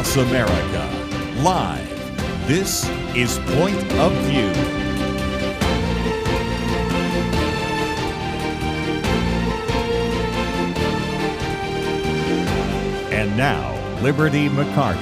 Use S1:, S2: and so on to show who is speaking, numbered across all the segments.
S1: across America. Live, this is Point of View. And now, Liberty McArtor.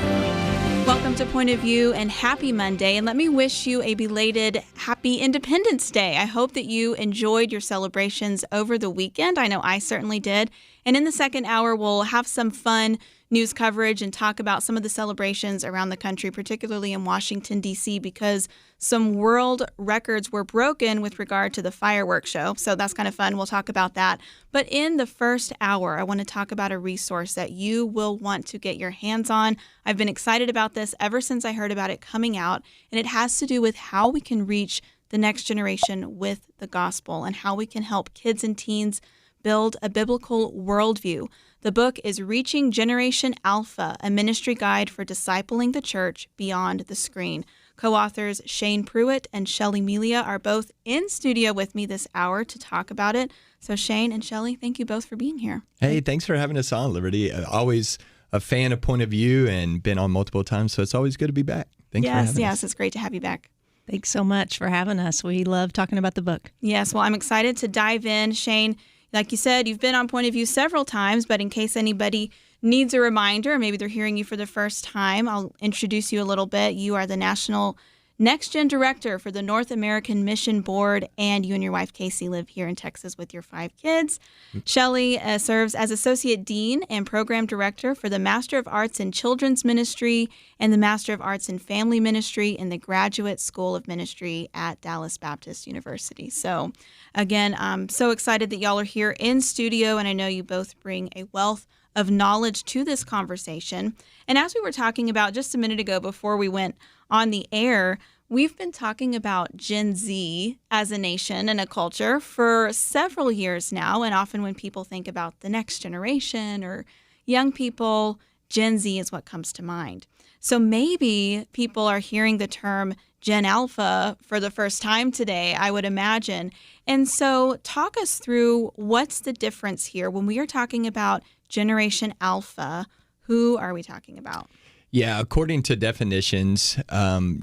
S2: Welcome to Point of View and happy Monday. And let me wish you a belated happy Independence Day. I hope that you enjoyed your celebrations over the weekend. I know I certainly did. And in the second hour, we'll have some fun news coverage and talk about some of the celebrations around the country, particularly in Washington, D.C., because some world records were broken with regard to the fireworks show. So that's kind of fun. We'll talk about that. But in the first hour, I want to talk about a resource that you will want to get your hands on. I've been excited about this ever since I heard about it coming out, and it has to do with how we can reach the next generation with the gospel and how we can help kids and teens build a biblical worldview. The book is Reaching Generation Alpha, a ministry guide for discipling the church beyond the screen. Co-authors Shane Pruitt and Shelly Melia are both in studio with me this hour to talk about it. So Shane and Shelly, thank you both for being here.
S3: Hey, thanks for having us on, Liberty. Always a fan of Point of View and been on multiple times, so it's always good to be back. Thanks for having us.
S2: Yes, it's great to have you back.
S4: Thanks so much for having us. We love talking about the book.
S2: Yes, well, I'm excited to dive in. Shane, like you said, you've been on Point of View several times, but in case anybody needs a reminder, maybe they're hearing you for the first time, I'll introduce you a little bit. You are the National Next Gen Director for the North American Mission Board, and you and your wife, Casey, live here in Texas with your 5 kids. Shelly serves as Associate Dean and Program Director for the Master of Arts in Children's Ministry and the Master of Arts in Family Ministry in the Graduate School of Ministry at Dallas Baptist University. So, again, I'm so excited that y'all are here in studio, and I know you both bring a wealth of knowledge to this conversation. And as we were talking about just a minute ago before we went on the air, we've been talking about Gen Z as a nation and a culture for several years now. And often when people think about the next generation or young people, Gen Z is what comes to mind. So maybe people are hearing the term Gen Alpha for the first time today, I would imagine. And so talk us through what's the difference here when we are talking about Generation Alpha. Who are we talking about?
S3: Yeah, according to definitions,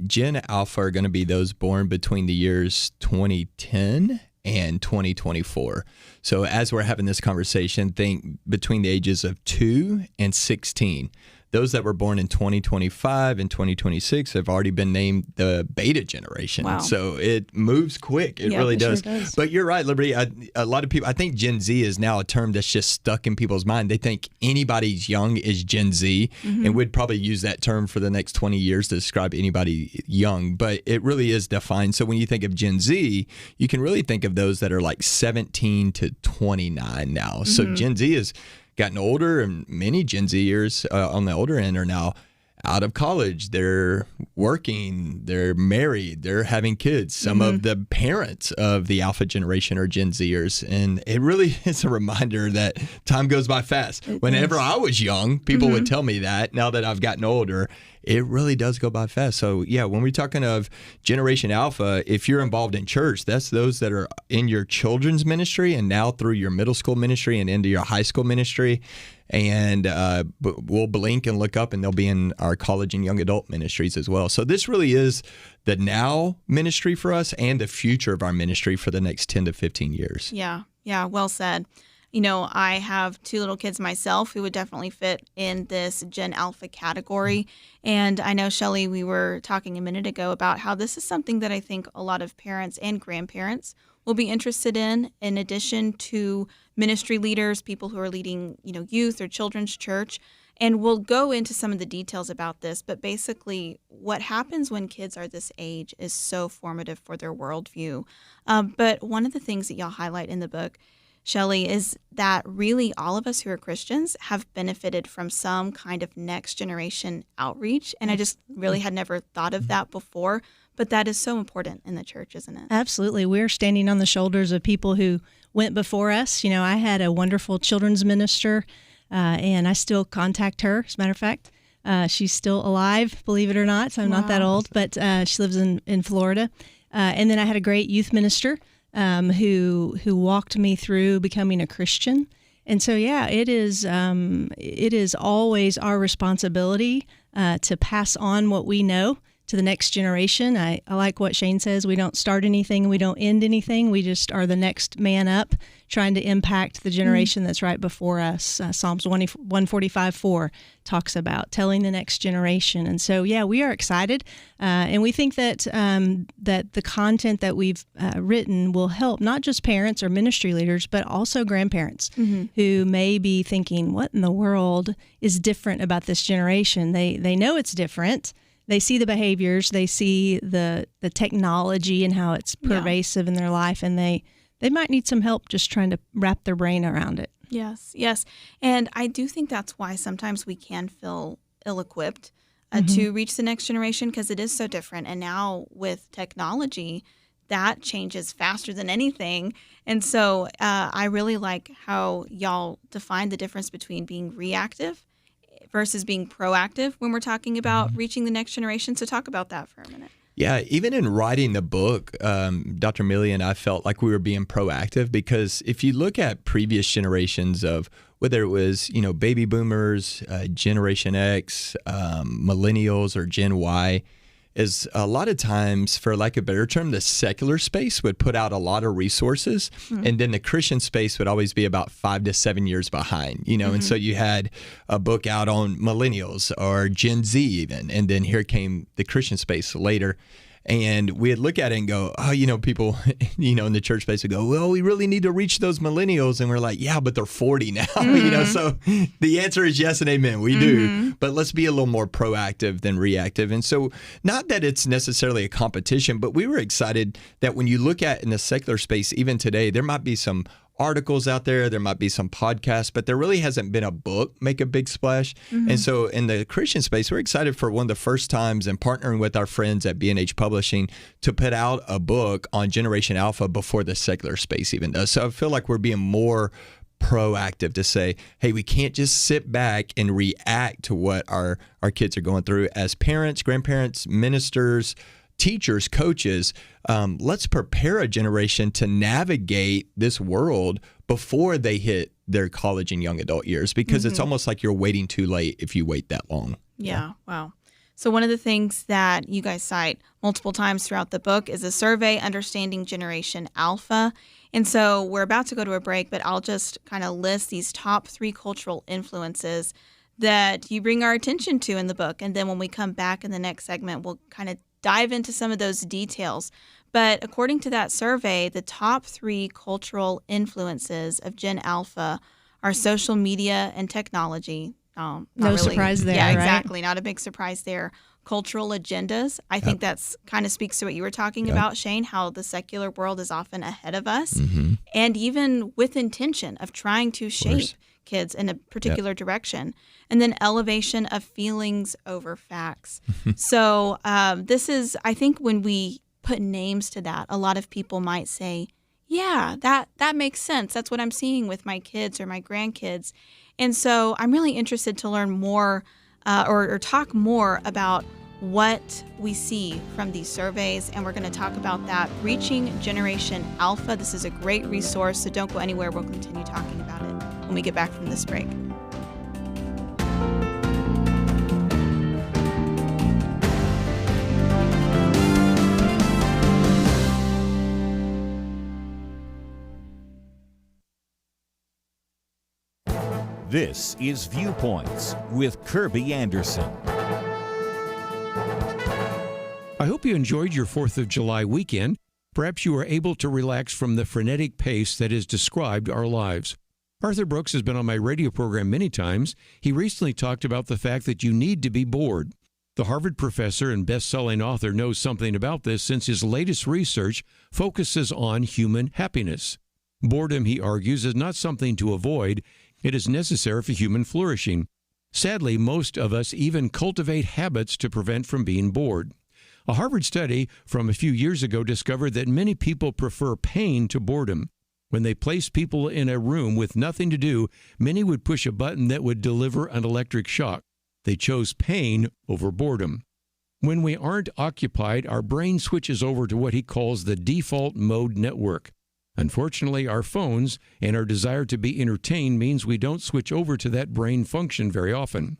S3: Gen Alpha are going to be those born between the years 2010 and 2024. So as we're having this conversation, think between the ages of 2 and 16. Those that were born in 2025 and 2026 have already been named the beta generation.
S2: Wow.
S3: So it moves quick. It really does.
S4: Sure does.
S3: But you're right, Liberty. A lot of people, I think Gen Z is now a term that's just stuck in people's mind. They think anybody's young is Gen Z, and we'd probably use that term for the next 20 years to describe anybody young. But it really is defined. So when you think of Gen Z, you can really think of those that are like 17 to 29 now. So Gen Z is gotten older, and many Gen Zers on the older end are now out of college. They're working, they're married, they're having kids. Some of the parents of the Alpha generation are Gen Zers. And it really is a reminder that time goes by fast. Whenever I was young, people would tell me that. Now that I've gotten older, it really does go by fast. So, yeah, when we're talking of Generation Alpha, if you're involved in church, that's those that are in your children's ministry and now through your middle school ministry and into your high school ministry. And we'll blink and look up, and they'll be in our college and young adult ministries as well. So this really is the now ministry for us and the future of our ministry for the next 10 to 15 years.
S2: Yeah, well said. You know, I have 2 little kids myself who would definitely fit in this Gen Alpha category. And I know, Shelly, we were talking a minute ago about how this is something that I think a lot of parents and grandparents will be interested in addition to ministry leaders, people who are leading, youth or children's church. And we'll go into some of the details about this. But basically, what happens when kids are this age is so formative for their worldview. But one of the things that y'all highlight in the book, Shelly, is that really all of us who are Christians have benefited from some kind of next generation outreach. And I just really had never thought of that before. But that is so important in the church, isn't it?
S4: Absolutely. We're standing on the shoulders of people who went before us. I had a wonderful children's minister, and I still contact her. As a matter of fact, she's still alive, believe it or not. So I'm not that old, but she lives in Florida. And then I had a great youth minister who walked me through becoming a Christian. And so, yeah, it is always our responsibility to pass on what we know to the next generation. I like what Shane says. We don't start anything. We don't end anything. We just are the next man up, trying to impact the generation that's right before us. Psalms 145:4 talks about telling the next generation. And so, yeah, we are excited. And we think that that the content that we've written will help not just parents or ministry leaders, but also grandparents who may be thinking, what in the world is different about this generation? They know it's different. They see the behaviors, they see the technology and how it's pervasive in their life, and they might need some help just trying to wrap their brain around it.
S2: Yes. And I do think that's why sometimes we can feel ill-equipped to reach the next generation, because it is so different. And now with technology, that changes faster than anything. And so I really like how y'all define the difference between being reactive versus being proactive when we're talking about reaching the next generation. So talk about that for a minute.
S3: Yeah, even in writing the book, Dr. Melia and I felt like we were being proactive, because if you look at previous generations of whether it was, baby boomers, Generation X, millennials, or Gen Y, is a lot of times, for lack of a better term, the secular space would put out a lot of resources, and then the Christian space would always be about 5 to 7 years behind, and so you had a book out on millennials or Gen Z even, and then here came the Christian space later. And we'd look at it and go, people, in the church space would go, well, we really need to reach those millennials. And we're like, yeah, but they're 40 now, So the answer is yes and amen. We do. But let's be a little more proactive than reactive. And so not that it's necessarily a competition, but we were excited that when you look at in the secular space, even today, there might be some articles out there might be some podcasts, but there really hasn't been a book make a big splash. And so in the Christian space, we're excited for one of the first times, and partnering with our friends at B&H Publishing to put out a book on Generation Alpha before the secular space even does. So I feel like we're being more proactive to say, hey, we can't just sit back and react to what our kids are going through. As parents, grandparents, ministers, teachers, coaches, let's prepare a generation to navigate this world before they hit their college and young adult years, because it's almost like you're waiting too late if you wait that long.
S2: Yeah. Wow. So one of the things that you guys cite multiple times throughout the book is a survey, Understanding Generation Alpha. And so we're about to go to a break, but I'll just kind of list these top 3 cultural influences that you bring our attention to in the book. And then when we come back in the next segment, we'll kind of dive into some of those details. But according to that survey, the top 3 cultural influences of Gen Alpha are social media and technology.
S4: No really. Surprise there,
S2: yeah,
S4: right?
S2: Exactly. Not a big surprise there. Cultural agendas. I think that's kind of speaks to what you were talking about, Shane, how the secular world is often ahead of us, and even with intention of trying to shape kids in a particular direction. And then elevation of feelings over facts. So this is, I think when we put names to that, a lot of people might say, yeah, that makes sense. That's what I'm seeing with my kids or my grandkids. And so I'm really interested to learn more or talk more about what we see from these surveys. And we're going to talk about that, Reaching Generation Alpha. This is a great resource, so don't go anywhere. We'll continue talking about it when we get back from this break.
S1: This is Viewpoints with Kirby Anderson.
S5: I hope you enjoyed your 4th of July weekend. Perhaps you were able to relax from the frenetic pace that has described our lives. Arthur Brooks has been on my radio program many times. He recently talked about the fact that you need to be bored. The Harvard professor and best-selling author knows something about this, since his latest research focuses on human happiness. Boredom, he argues, is not something to avoid. It is necessary for human flourishing. Sadly, most of us even cultivate habits to prevent from being bored. A Harvard study from a few years ago discovered that many people prefer pain to boredom. When they placed people in a room with nothing to do, many would push a button that would deliver an electric shock. They chose pain over boredom. When we aren't occupied, our brain switches over to what he calls the default mode network. Unfortunately, our phones and our desire to be entertained means we don't switch over to that brain function very often.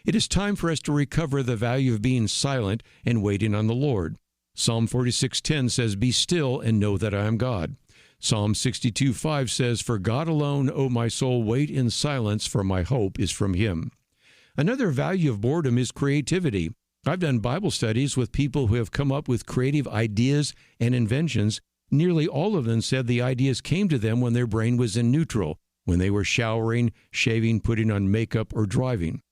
S5: It is time for us to recover the value of being silent and waiting on the Lord. Psalm 46:10 says, "Be still and know that I am God." Psalm 62:5 says, "For God alone, O my soul, wait in silence, for my hope is from Him." Another value of boredom is creativity. I've done Bible studies with people who have come up with creative ideas and inventions. Nearly all of them said the ideas came to them when their brain was in neutral, when they were showering, shaving, putting on makeup, or driving.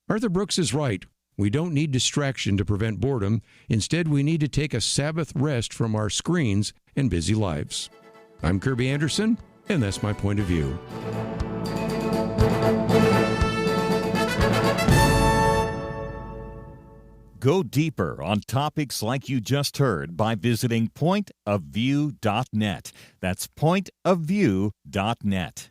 S5: Arthur Brooks is right. We don't need distraction to prevent boredom. Instead, we need to take a Sabbath rest from our screens and busy lives. I'm Kirby Anderson, and that's my point of view.
S1: Go deeper on topics like you just heard by visiting pointofview.net. That's pointofview.net.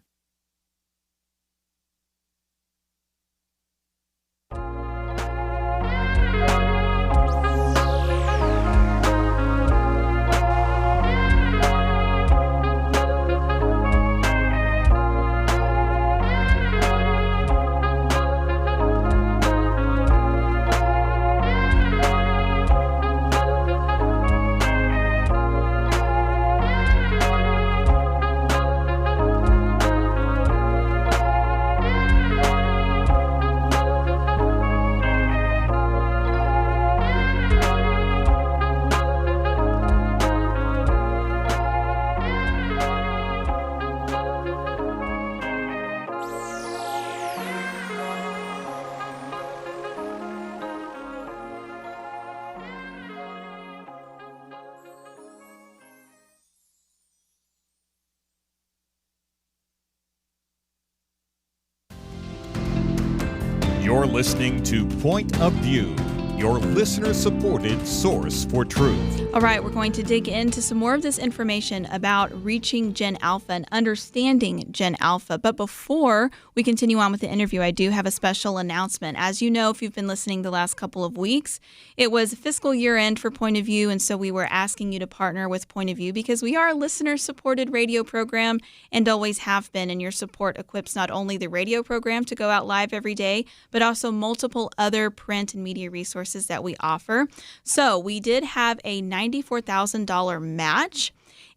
S1: You're listening to Point of View, your listener-supported source for truth.
S2: All right, we're going to dig into some more of this information about reaching Gen Alpha and understanding Gen Alpha. But before we continue on with the interview, I do have a special announcement. As you know, if you've been listening the last couple of weeks, it was fiscal year end for Point of View, and so we were asking you to partner with Point of View because we are a listener-supported radio program and always have been, and your support equips not only the radio program to go out live every day, but also multiple other print and media resources that we offer. So we did have a $94,000 match,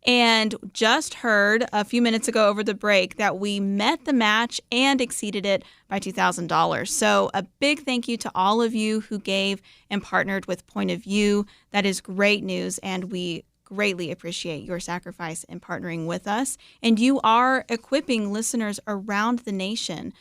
S2: and just heard a few minutes ago over the break that we met the match and exceeded it by $2,000. So a big thank you to all of you who gave and partnered with Point of View. That is great news, and we greatly appreciate your sacrifice in partnering with us. And you are equipping listeners around the nation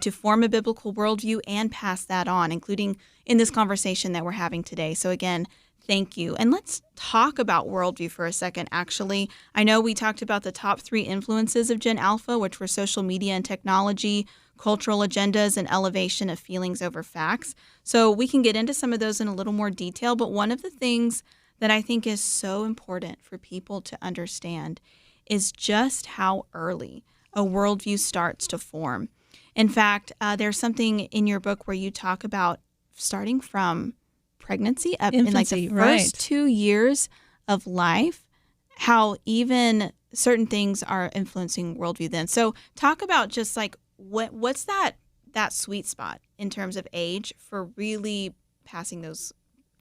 S2: to form a biblical worldview and pass that on, including in this conversation that we're having today. So again, thank you. And let's talk about worldview for a second, actually. I know we talked about the top 3 influences of Gen Alpha, which were social media and technology, cultural agendas, and elevation of feelings over facts. So we can get into some of those in a little more detail. But one of the things that I think is so important for people to understand is just how early a worldview starts to form. In fact, there's something in your book where you talk about starting from pregnancy up in like the first 2 years of life, how even certain things are influencing worldview then. So talk about just like what's that sweet spot in terms of age for really passing those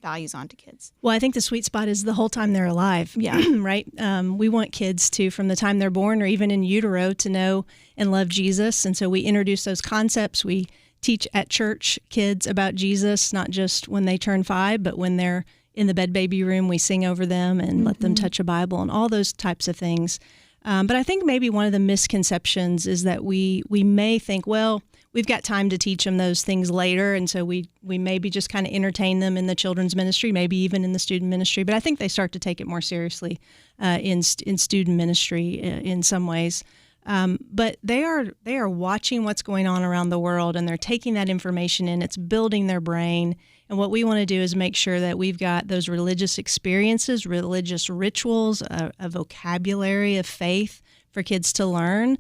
S2: values on to kids?
S4: Well, I think the sweet spot is the whole time they're alive.
S2: Yeah.
S4: Right? We want kids to, from the time they're born or even in utero, to know and love Jesus. And so we introduce those concepts. We teach at church kids about Jesus, not just when they turn 5, but when they're in the bed baby room, we sing over them and let them touch a Bible and all those types of things. But I think maybe one of the misconceptions is that we may think, well, we've got time to teach them those things later, and so we maybe just kind of entertain them in the children's ministry, maybe even in the student ministry. But I think they start to take it more seriously in student ministry in some ways. But they are watching what's going on around the world, and they're taking that information in. It's building their brain. And what we want to do is make sure that we've got those religious experiences, religious rituals, a vocabulary of faith for kids to learn,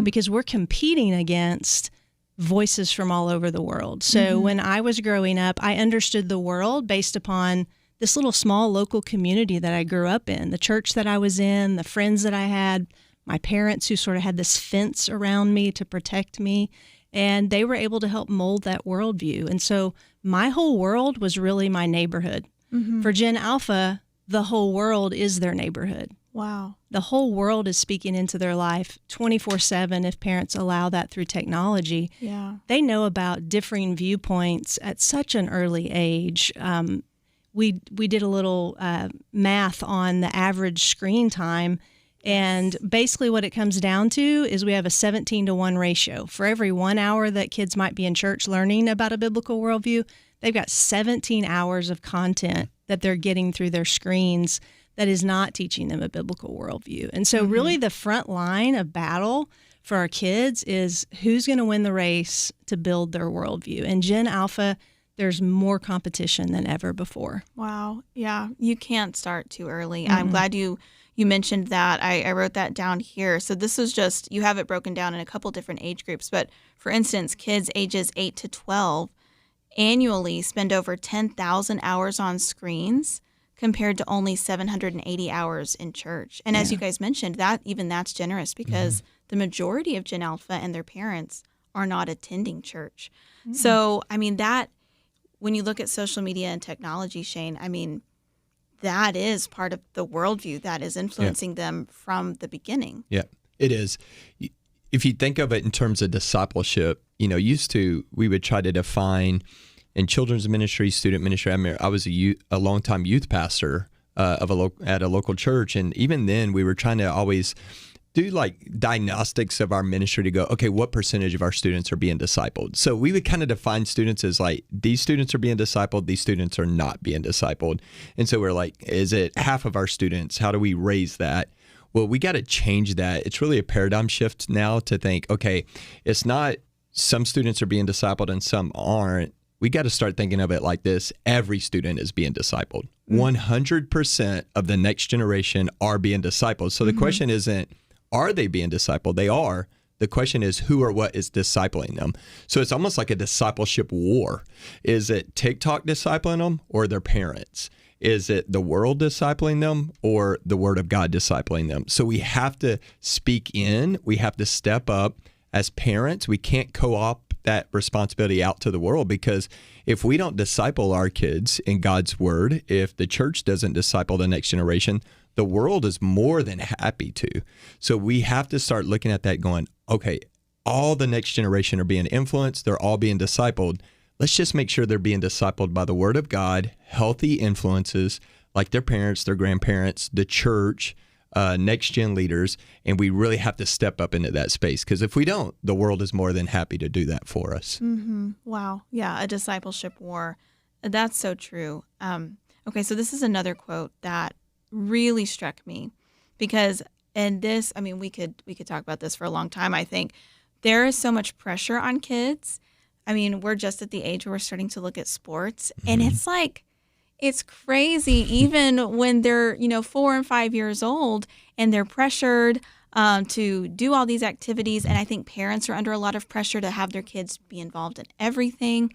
S4: because we're competing against voices from all over the world. So when I was growing up, I understood the world based upon this little small local community that I grew up in, the church that I was in, the friends that I had, my parents who sort of had this fence around me to protect me, and they were able to help mold that worldview. And so my whole world was really my neighborhood. For Gen Alpha, the whole world is their neighborhood.
S2: Wow.
S4: The whole world is speaking into their life 24/7 if parents allow that through technology.
S2: Yeah.
S4: They know about differing viewpoints at such an early age. We did a little math on the average screen time, and basically what it comes down to is we have a 17-to-1 ratio. For every 1 hour that kids might be in church learning about a biblical worldview, they've got 17 hours of content that they're getting through their screens that is not teaching them a biblical worldview. And so really the front line of battle for our kids is who's going to win the race to build their worldview. And Gen Alpha, there's more competition than ever before.
S2: Wow. Yeah. You can't start too early. I'm glad you mentioned that. I wrote that down here. So this is just, you have it broken down in a couple different age groups. But for instance, kids ages 8 to 12 annually spend over 10,000 hours on screens compared to only 780 hours in church. And as you guys mentioned, that's generous because the majority of Gen Alpha and their parents are not attending church. So, I mean, that, when you look at social media and technology, Shane, I mean, that is part of the worldview that is influencing them from the beginning. Yeah,
S3: it is. If you think of it in terms of discipleship, used to, we would try to define in children's ministry, student ministry. I mean, I was a longtime youth pastor at a local church, and even then, we were trying to always do like diagnostics of our ministry to go, okay, what percentage of our students are being discipled? So we would kind of define students as like, these students are being discipled, these students are not being discipled. And so we're like, is it half of our students? How do we raise that? Well, we got to change that. It's really a paradigm shift now to think, okay, it's not some students are being discipled and some aren't. We got to start thinking of it like this. Every student is being discipled. 100% of the next generation are being discipled. So the question isn't, are they being discipled? They are. The question is, who or what is discipling them? So it's almost like a discipleship war. Is it TikTok discipling them or their parents? Is it the world discipling them or the Word of God discipling them? So we have to speak in. We have to step up as parents. We can't co-opt that responsibility out to the world, because if we don't disciple our kids in God's Word, if the church doesn't disciple the next generation, the world is more than happy to. So we have to start looking at that going, okay, all the next generation are being influenced. They're all being discipled. Let's just make sure they're being discipled by the Word of God, healthy influences like their parents, their grandparents, the church, next gen leaders. And we really have to step up into that space, because if we don't, the world is more than happy to do that for us.
S2: Wow. Yeah, a discipleship war. That's so true. Okay, so this is another quote that really struck me, because, and this, I mean, we could talk about this for a long time. I think there is so much pressure on kids. I mean, we're just at the age where we're starting to look at sports, and it's like, it's crazy, even when they're, 4 and 5 years old, and they're pressured to do all these activities. And I think parents are under a lot of pressure to have their kids be involved in everything.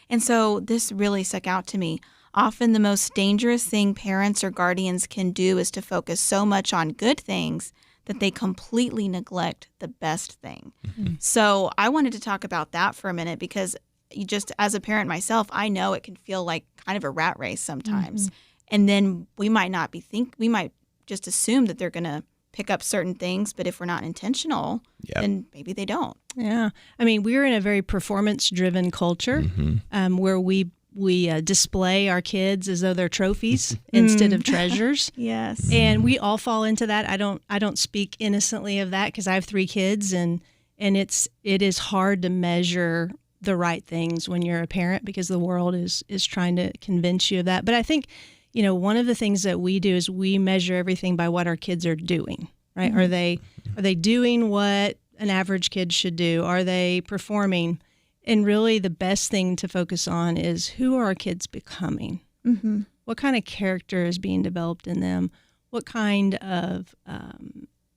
S2: And so this really stuck out to me. Often the most dangerous thing parents or guardians can do is to focus so much on good things that they completely neglect the best thing. So I wanted to talk about that for a minute, because just as a parent myself, I know it can feel like kind of a rat race sometimes. And then we might just assume that they're going to pick up certain things, but if we're not intentional, then maybe they don't.
S4: Yeah. I mean, we're in a very performance-driven culture where we display our kids as though they're trophies instead of treasures.
S2: Yes.
S4: And we all fall into that. I don't speak innocently of that, because I have 3 kids, and it is hard to measure the right things when you're a parent, because the world is trying to convince you of that. But I think, one of the things that we do is we measure everything by what our kids are doing, right? Are they doing what an average kid should do? Are they performing? And really the best thing to focus on is, who are our kids becoming? What kind of character is being developed in them? What kind of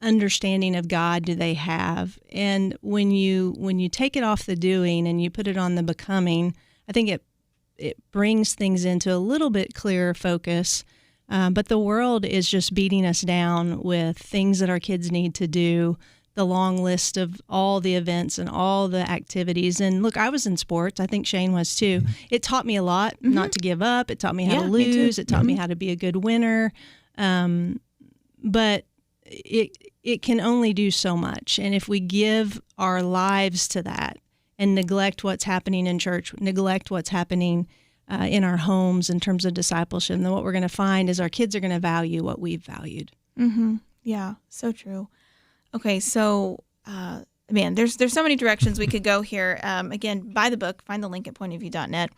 S4: understanding of God do they have? And when you take it off the doing and you put it on the becoming, I think it brings things into a little bit clearer focus. But the world is just beating us down with things that our kids need to do, the long list of all the events and all the activities. And look, I was in sports. I think Shane was too. It taught me a lot not to give up. It taught me how to lose. It taught me how to be a good winner. But it can only do so much. And if we give our lives to that and neglect what's happening in church, neglect what's happening in our homes in terms of discipleship, then what we're going to find is our kids are going to value what we've valued.
S2: Mm-hmm. Yeah, so true. Okay, so man, there's so many directions we could go here. Again, buy the book, find the link at pointofview.net.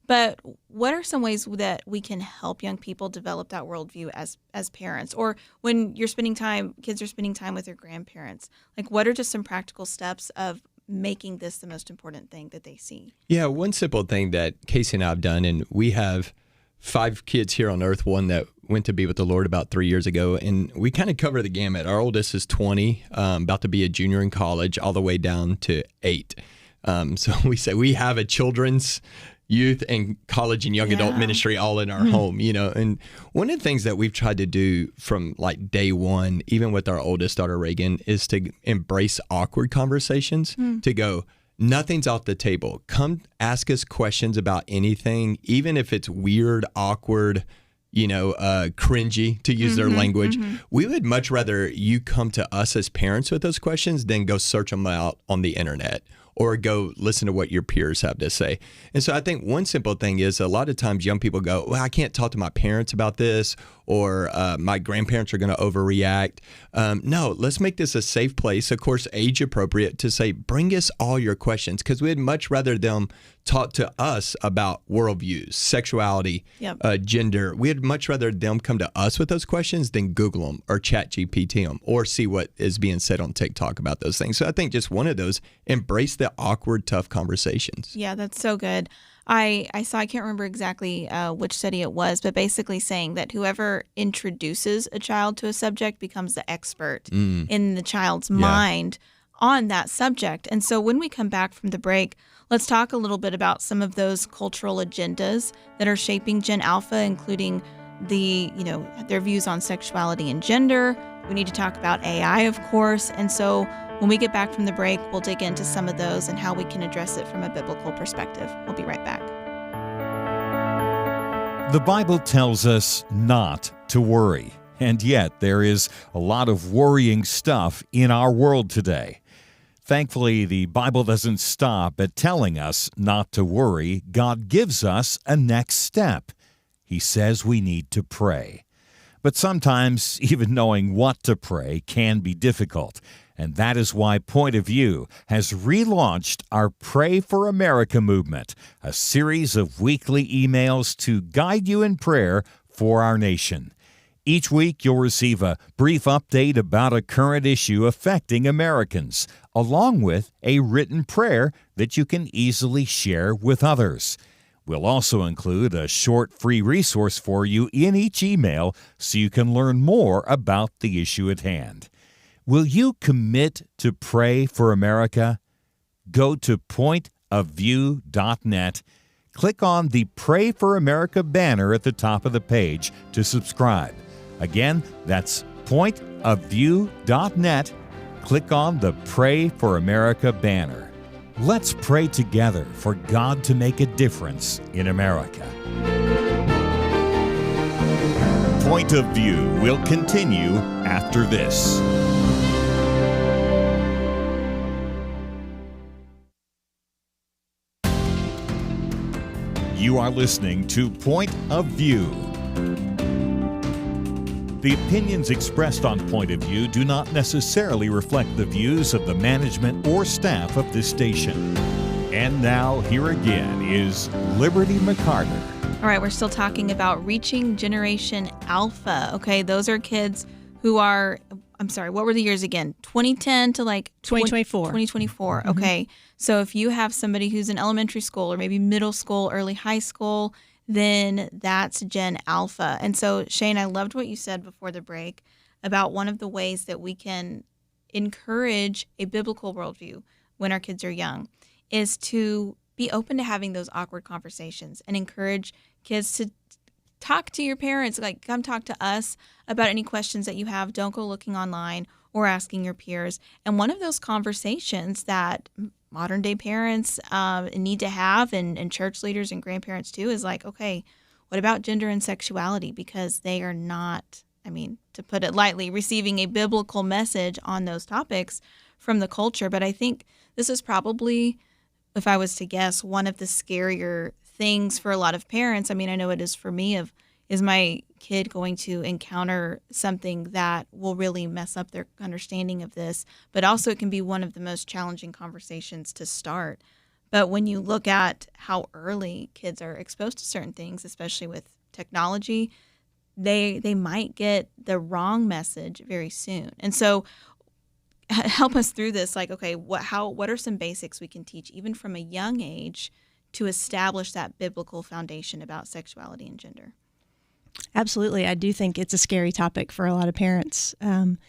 S2: But what are some ways that we can help young people develop that worldview as parents, or when you're spending time, kids are spending time with their grandparents? Like, what are just some practical steps of making this the most important thing that they see?
S3: Yeah, one simple thing that Casey and I have done, and we have 5 kids here on earth, one that went to be with the Lord about 3 years ago, and we kind of cover the gamut. Our oldest is 20, about to be a junior in college, all the way down to 8. So we say we have a children's, youth, and college and young adult ministry all in our home, And one of the things that we've tried to do from like day one, even with our oldest daughter, Reagan, is to embrace awkward conversations, to go, nothing's off the table. Come ask us questions about anything, even if it's weird, awkward, cringy, to use their language. We would much rather you come to us as parents with those questions than go search them out on the internet or go listen to what your peers have to say. And so I think one simple thing is a lot of times young people go, well, I can't talk to my parents about this, or my grandparents are going to overreact. No, let's make this a safe place, of course, age appropriate, to say, bring us all your questions, because we'd much rather them talk to us about worldviews, sexuality, gender. We'd much rather them come to us with those questions than Google them or ChatGPT them or see what is being said on TikTok about those things. So I think just one of those, embrace the awkward, tough conversations.
S2: Yeah, that's so good. I saw, I can't remember exactly which study it was, but basically saying that whoever introduces a child to a subject becomes the expert in the child's mind on that subject. And so when we come back from the break, let's talk a little bit about some of those cultural agendas that are shaping Gen Alpha, including their views on sexuality and gender. We need to talk about AI, of course. And so when we get back from the break, we'll dig into some of those and how we can address it from a biblical perspective. We'll be right back.
S1: The Bible tells us not to worry, and yet there is a lot of worrying stuff in our world today. Thankfully, the Bible doesn't stop at telling us not to worry. God gives us a next step. He says we need to pray. But sometimes even knowing what to pray can be difficult. And that is why Point of View has relaunched our Pray for America movement, a series of weekly emails to guide you in prayer for our nation. Each week, you'll receive a brief update about a current issue affecting Americans, along with a written prayer that you can easily share with others. We'll also include a short free resource for you in each email so you can learn more about the issue at hand. Will you commit to pray for America? Go to pointofview.net. Click on the Pray for America banner at the top of the page to subscribe. Again, that's pointofview.net. Click on the Pray for America banner. Let's pray together for God to make a difference in America. Point of View will continue after this. You are listening to Point of View. The opinions expressed on Point of View do not necessarily reflect the views of the management or staff of this station. And now, here again is Liberty McArtor.
S2: All right, we're still talking about reaching Generation Alpha. Okay, those are kids who are, what were the years again? 2010 to
S4: 2024.
S2: 2024, mm-hmm. Okay. So if you have somebody who's in elementary school or maybe middle school, early high school, then that's Gen Alpha. And so, Shane, I loved what you said before the break about one of the ways that we can encourage a biblical worldview when our kids are young is to be open to having those awkward conversations and encourage kids to talk to your parents. Like, come talk to us about any questions that you have. Don't go looking online or asking your peers. And one of those conversations that modern day parents need to have, and church leaders and grandparents too, is like, okay, what about gender and sexuality? Because they are not, to put it lightly, receiving a biblical message on those topics from the culture. But I think this is probably, if I was to guess, one of the scarier things for a lot of parents. I know it is for me, is my kid going to encounter something that will really mess up their understanding of this? But also it can be one of the most challenging conversations to start. But when you look at how early kids are exposed to certain things, especially with technology, they might get the wrong message very soon. And so help us through this. Like, okay, what are some basics we can teach even from a young age to establish that biblical foundation about sexuality and gender?
S4: Absolutely. I do think it's a scary topic for a lot of parents. And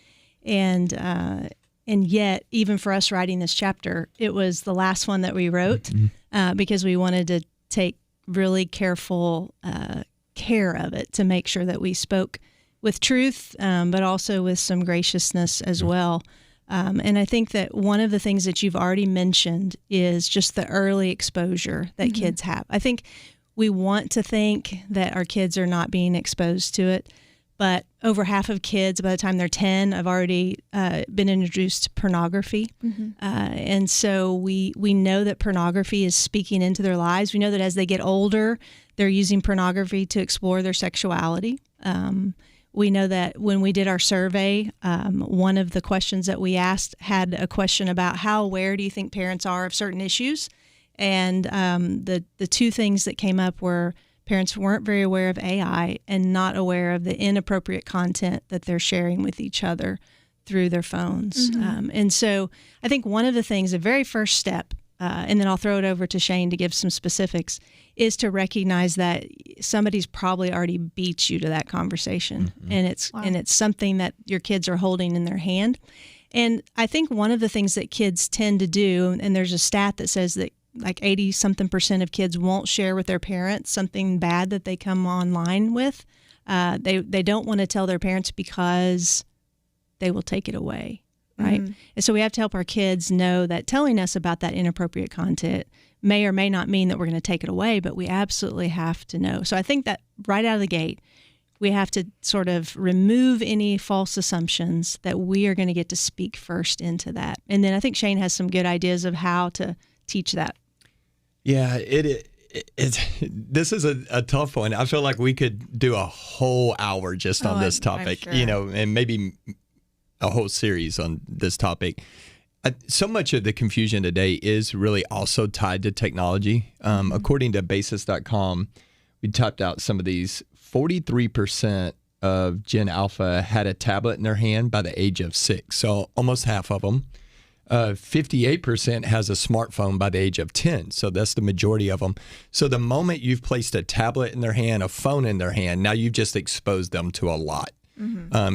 S4: yet, even for us writing this chapter, it was the last one that we wrote because we wanted to take really careful care of it to make sure that we spoke with truth, but also with some graciousness as well. And I think that one of the things that you've already mentioned is just the early exposure that kids have. I think we want to think that our kids are not being exposed to it, but over half of kids, by the time they're 10, have already been introduced to pornography. And so we know that pornography is speaking into their lives. We know that as they get older, they're using pornography to explore their sexuality. We know that when we did our survey, one of the questions that we asked had a question about how aware do you think parents are of certain issues? And the two things that came up were parents weren't very aware of AI and not aware of the inappropriate content that they're sharing with each other through their phones. And so I think one of the things, the very first step, and then I'll throw it over to Shane to give some specifics, is to recognize that somebody's probably already beat you to that conversation. And it's something that your kids are holding in their hand. And I think one of the things that kids tend to do, and there's a stat that says that like 80-something% of kids won't share with their parents something bad that they come online with. They don't want to tell their parents because they will take it away, right? And so we have to help our kids know that telling us about that inappropriate content may or may not mean that we're going to take it away, but we absolutely have to know. So I think that right out of the gate, we have to sort of remove any false assumptions that we are going to get to speak first into that. And then I think Shane has some good ideas of how to teach that.
S3: Yeah, this is a tough one. I feel like we could do a whole hour just on this topic,
S2: sure.
S3: And maybe a whole series on this topic. So much of the confusion today is really also tied to technology. According to basis.com, we typed out some of these. 43% of Gen Alpha had a tablet in their hand by the age of 6, so almost half of them. 58% has a smartphone by the age of 10, so that's the majority of them. So the moment you've placed a tablet in their hand, a phone in their hand, now you've just exposed them to a lot.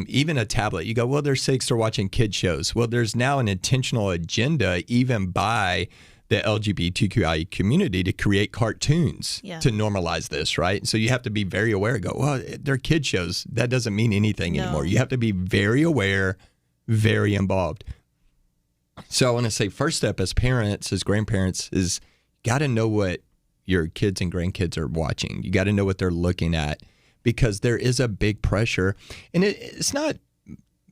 S3: Even a tablet, you go, well, they're 6, they're watching kid shows. Well, there's now an intentional agenda even by the LGBTQI community to create cartoons to normalize this, right? So you have to be very aware. Go, well, they're kid shows. That doesn't mean anything anymore. You have to be very aware, very involved. So I want to say first step as parents, as grandparents, is got to know what your kids and grandkids are watching. You got to know what they're looking at because there is a big pressure. And it's not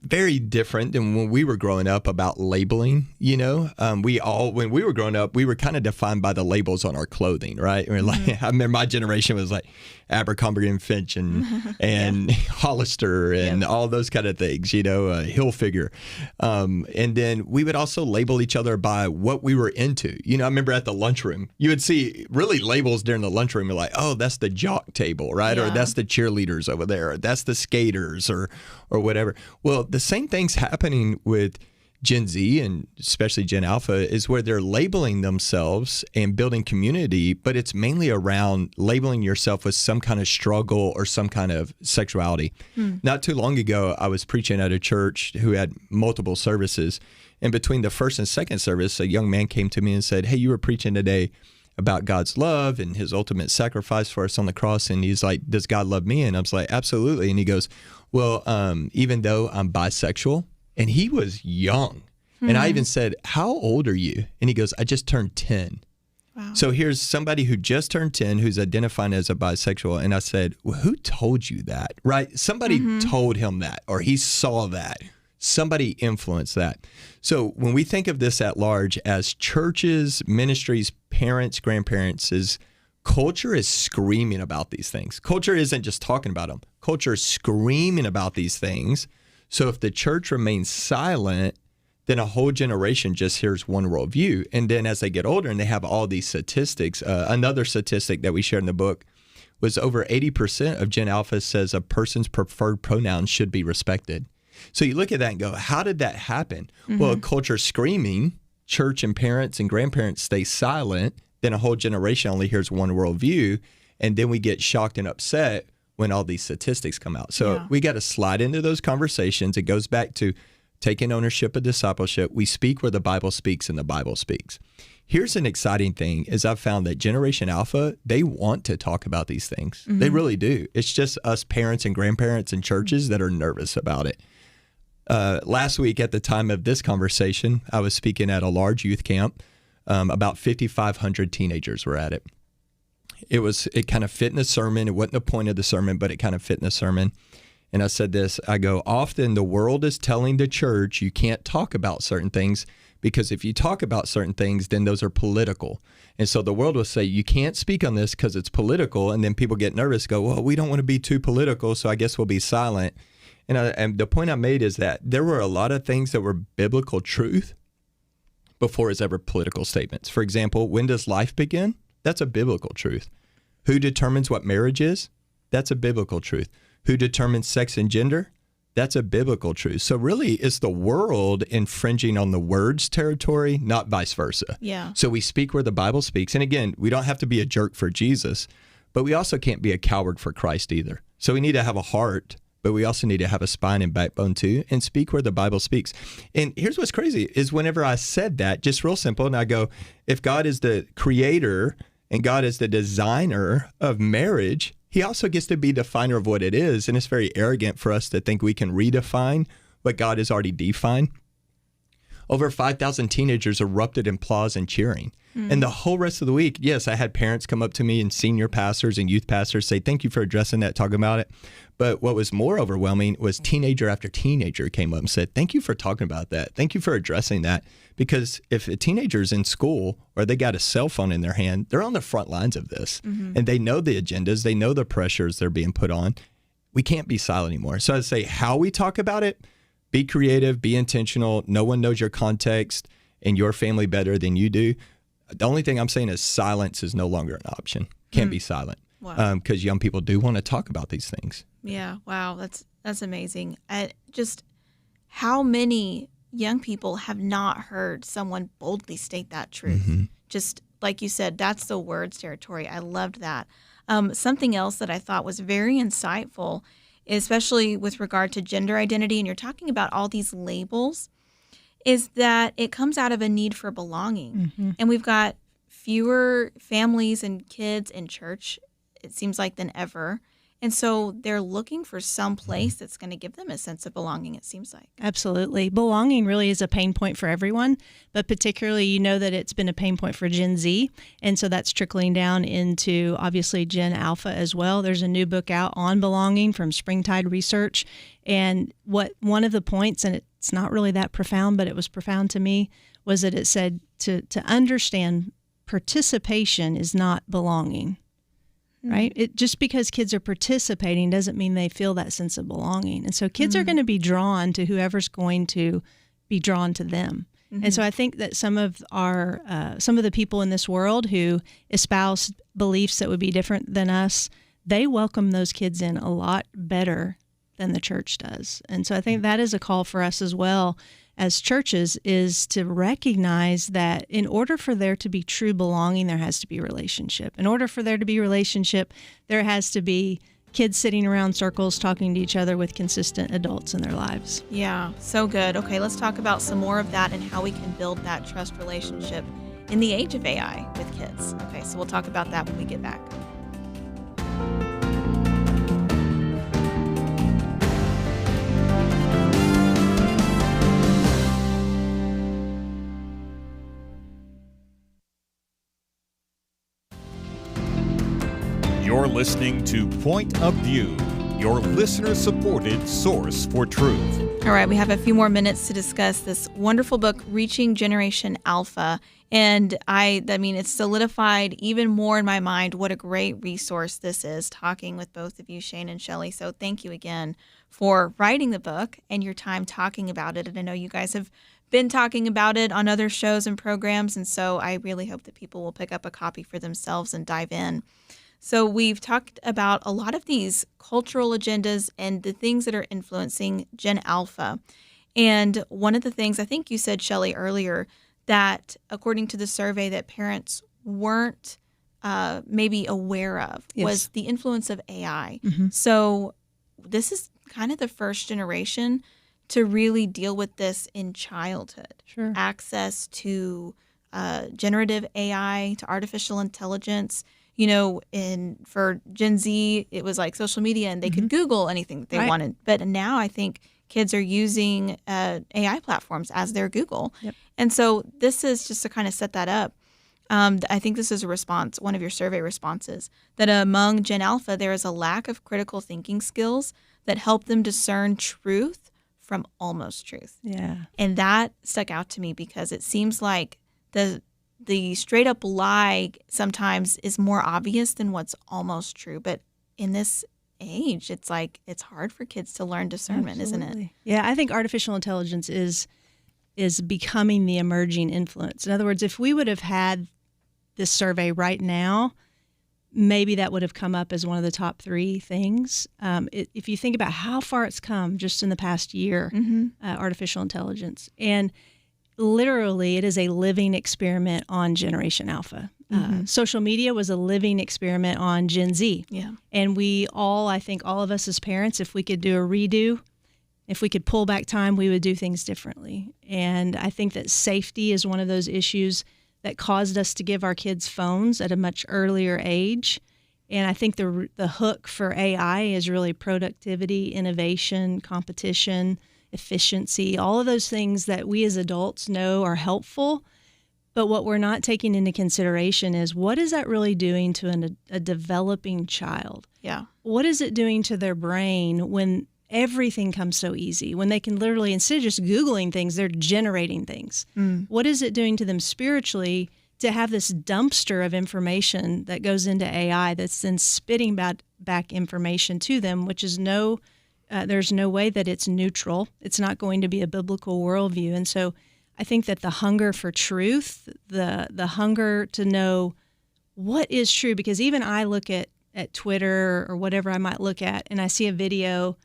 S3: very different than when we were growing up about labeling, when we were growing up, we were kind of defined by the labels on our clothing, right? I remember my generation was like Abercrombie and Finch and Hollister and all those kind of things, Hilfiger. And then we would also label each other by what we were into. I remember at the lunchroom, you would see really labels during the lunchroom. You're like, oh, that's the jock table, right? Or that's the cheerleaders over there. Or that's the skaters or whatever. Well, the same thing's happening with Gen Z and especially Gen Alpha is where they're labeling themselves and building community, but it's mainly around labeling yourself with some kind of struggle or some kind of sexuality. Not too long ago, I was preaching at a church who had multiple services. And between the first and second service, a young man came to me and said, hey, you were preaching today about God's love and his ultimate sacrifice for us on the cross. And he's like, does God love me? And I was like, absolutely. And he goes, well, even though I'm bisexual, and he was young. And I even said, how old are you? And he goes, I just turned 10.
S2: Wow.
S3: So here's somebody who just turned 10 who's identifying as a bisexual. And I said, well, who told you that? Right? Somebody told him that, or he saw that. Somebody influenced that. So when we think of this at large as churches, ministries, parents, grandparents, culture is screaming about these things. Culture isn't just talking about them. Culture is screaming about these things. So if the church remains silent, then a whole generation just hears one worldview. And then as they get older and they have all these statistics, another statistic that we shared in the book was over 80% of Gen Alpha says a person's preferred pronouns should be respected. So you look at that and go, how did that happen? Well, a culture screaming, church and parents and grandparents stay silent, then a whole generation only hears one worldview, and then we get shocked and upset when all these statistics come out. So we got to slide into those conversations. It goes back to taking ownership of discipleship. We speak where the Bible speaks and the Bible speaks. Here's an exciting thing is I've found that Generation Alpha, they want to talk about these things. They really do. It's just us parents and grandparents and churches that are nervous about it. Last week at the time of this conversation, I was speaking at a large youth camp. About 5,500 teenagers were at it. It kind of fit in the sermon. It wasn't the point of the sermon, but it kind of fit in the sermon. And I said this, I go, often the world is telling the church you can't talk about certain things because if you talk about certain things, then those are political. And so the world will say, you can't speak on this because it's political. And then people get nervous, go, well, we don't want to be too political, so I guess we'll be silent. And the point I made is that there were a lot of things that were biblical truth before it's ever political statements. For example, when does life begin? That's a biblical truth. Who determines what marriage is? That's a biblical truth. Who determines sex and gender? That's a biblical truth. So really, it's the world infringing on the word's territory, not vice versa.
S2: Yeah.
S3: So we speak where the Bible speaks. And again, we don't have to be a jerk for Jesus, but we also can't be a coward for Christ either. So we need to have a heart, but we also need to have a spine and backbone too, and speak where the Bible speaks. And here's what's crazy is whenever I said that, just real simple, and I go, if God is the creator and God is the designer of marriage, he also gets to be definer of what it is. And it's very arrogant for us to think we can redefine what God has already defined. Over 5,000 teenagers erupted in applause and cheering. And the whole rest of the week, yes, I had parents come up to me and senior pastors and youth pastors say, thank you for addressing that, talking about it. But what was more overwhelming was teenager after teenager came up and said, thank you for talking about that. Thank you for addressing that. Because if a teenager's in school or they got a cell phone in their hand, they're on the front lines of this. And they know the agendas. They know the pressures they're being put on. We can't be silent anymore. So I'd say how we talk about it, be creative, be intentional. No one knows your context and your family better than you do. The only thing I'm saying is silence is no longer an option. Can't be silent.
S2: Wow.
S3: Because young people do want to talk about these things.
S2: Yeah. Wow. That's amazing. Just how many young people have not heard someone boldly state that truth? Just like you said, that's the word's territory. I loved that. Something else that I thought was very insightful, especially with regard to gender identity, and you're talking about all these labels, is that it comes out of a need for belonging. And we've got fewer families and kids in church, it seems like, than ever. And so they're looking for some place that's going to give them a sense of belonging, it seems like.
S4: Absolutely. Belonging really is a pain point for everyone, but particularly you know that it's been a pain point for Gen Z. And so that's trickling down into obviously Gen Alpha as well. There's a new book out on belonging from Springtide Research. And one of the points, and it's not really that profound, but it was profound to me, was that it said to understand participation is not belonging. Right? Just because kids are participating doesn't mean they feel that sense of belonging. And so kids are going to be drawn to whoever's going to be drawn to them. And so I think that some of the people in this world who espouse beliefs that would be different than us, they welcome those kids in a lot better than the church does. And so I think that is a call for us as well as churches, is to recognize that in order for there to be true belonging, there has to be relationship. In order for there to be relationship, there has to be kids sitting around circles talking to each other with consistent adults in their lives.
S2: Yeah, so good. Okay, let's talk about some more of that and how we can build that trust relationship in the age of AI with kids. Okay, so we'll talk about that when we get back.
S1: You're listening to Point of View, your listener-supported source for truth.
S2: All right, we have a few more minutes to discuss this wonderful book, Reaching Generation Alpha. And I mean, it's solidified even more in my mind what a great resource this is, talking with both of you, Shane and Shelly. So thank you again for writing the book and your time talking about it. And I know you guys have been talking about it on other shows and programs. And so I really hope that people will pick up a copy for themselves and dive in. So we've talked about a lot of these cultural agendas and the things that are influencing Gen Alpha. And one of the things I think you said, Shelly, earlier, that according to the survey that parents weren't maybe aware of was the influence of AI. Mm-hmm. So this is kind of the first generation to really deal with this in childhood.
S4: Sure.
S2: Access to generative AI, to artificial intelligence. You know, for Gen Z, it was like social media and they could Google anything that they wanted. But now I think kids are using AI platforms as their Google. Yep. And so this is just to kind of set that up. I think this is a response, one of your survey responses, that among Gen Alpha, there is a lack of critical thinking skills that help them discern truth from almost truth.
S4: Yeah.
S2: And that stuck out to me because it seems like the straight up lie sometimes is more obvious than what's almost true. But in this age, it's like it's hard for kids to learn discernment,
S4: Absolutely.
S2: Isn't it?
S4: Yeah, I think artificial intelligence is becoming the emerging influence. In other words, if we would have had this survey right now, maybe that would have come up as one of the top 3 things. If you think about how far it's come just in the past year, artificial intelligence. And literally, it is a living experiment on Generation Alpha. Social media was a living experiment on Gen Z.
S2: Yeah.
S4: And I think all of us as parents, if we could do a redo, if we could pull back time, we would do things differently. And I think that safety is one of those issues that caused us to give our kids phones at a much earlier age. And I think the hook for AI is really productivity, innovation, competition, efficiency, all of those things that we as adults know are helpful. But what we're not taking into consideration is what is that really doing to a developing child?
S2: Yeah.
S4: What is it doing to their brain when everything comes so easy, when they can literally, instead of just Googling things, they're generating things? What is it doing to them spiritually to have this dumpster of information that goes into AI that's then spitting back information to them, which is there's no way that it's neutral. It's not going to be a biblical worldview. And so I think that the hunger for truth, the hunger to know what is true, because even I look at Twitter or whatever I might look at and I see a video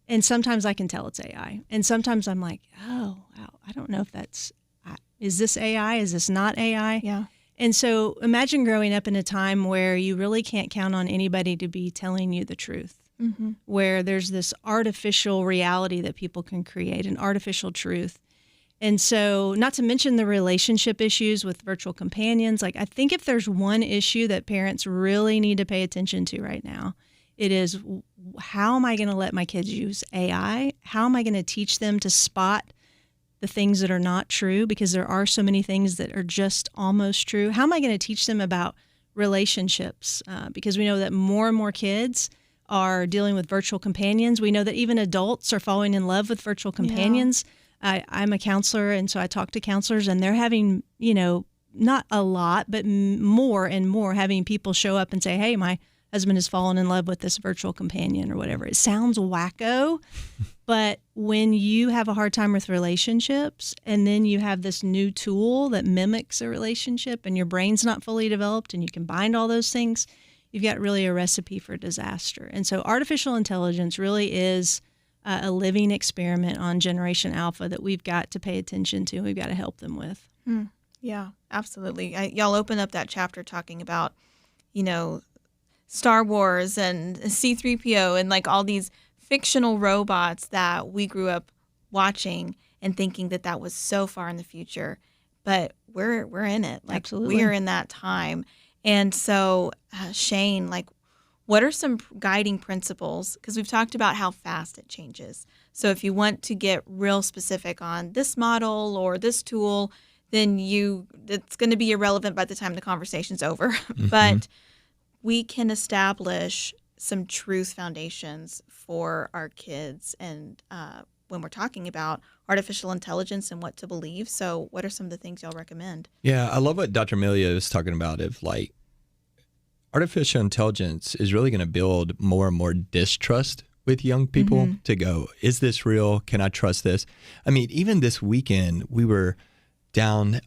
S4: and sometimes I can tell it's AI. And sometimes I'm like, oh, wow, I don't know if is this AI? Is this not AI?
S2: Yeah.
S4: And so imagine growing up in a time where you really can't count on anybody to be telling you the truth. Where there's this artificial reality that people can create, an artificial truth. And so, not to mention the relationship issues with virtual companions. Like, I think if there's one issue that parents really need to pay attention to right now, it is, how am I going to let my kids use AI? How am I going to teach them to spot the things that are not true? Because there are so many things that are just almost true. How am I going to teach them about relationships? Because we know that more and more kids are dealing with virtual companions. We know that even adults are falling in love with virtual companions. Yeah. I'm a counselor, and so I talk to counselors, and they're having, not a lot, but more and more having people show up and say, hey, my husband has fallen in love with this virtual companion or whatever. It sounds wacko, but when you have a hard time with relationships and then you have this new tool that mimics a relationship and your brain's not fully developed and you combine all those things, you've got really a recipe for disaster. And so artificial intelligence really is a living experiment on Generation Alpha that we've got to pay attention to. We've got to help them with.
S2: Yeah, absolutely. Y'all open up that chapter talking about, Star Wars and C-3PO and like all these fictional robots that we grew up watching and thinking that was so far in the future. But we're in it. Like,
S4: Absolutely.
S2: we are in that time. And so, Shane, like, what are some guiding principles? Because we've talked about how fast it changes. So if you want to get real specific on this model or this tool, then it's going to be irrelevant by the time the conversation's over.
S3: Mm-hmm.
S2: But we can establish some truth foundations for our kids, and when we're talking about artificial intelligence and what to believe. So what are some of the things y'all recommend?
S3: Yeah, I love what Dr. Melia was talking about, of like artificial intelligence is really going to build more and more distrust with young people to go, is this real? Can I trust this? I mean, even this weekend, we were down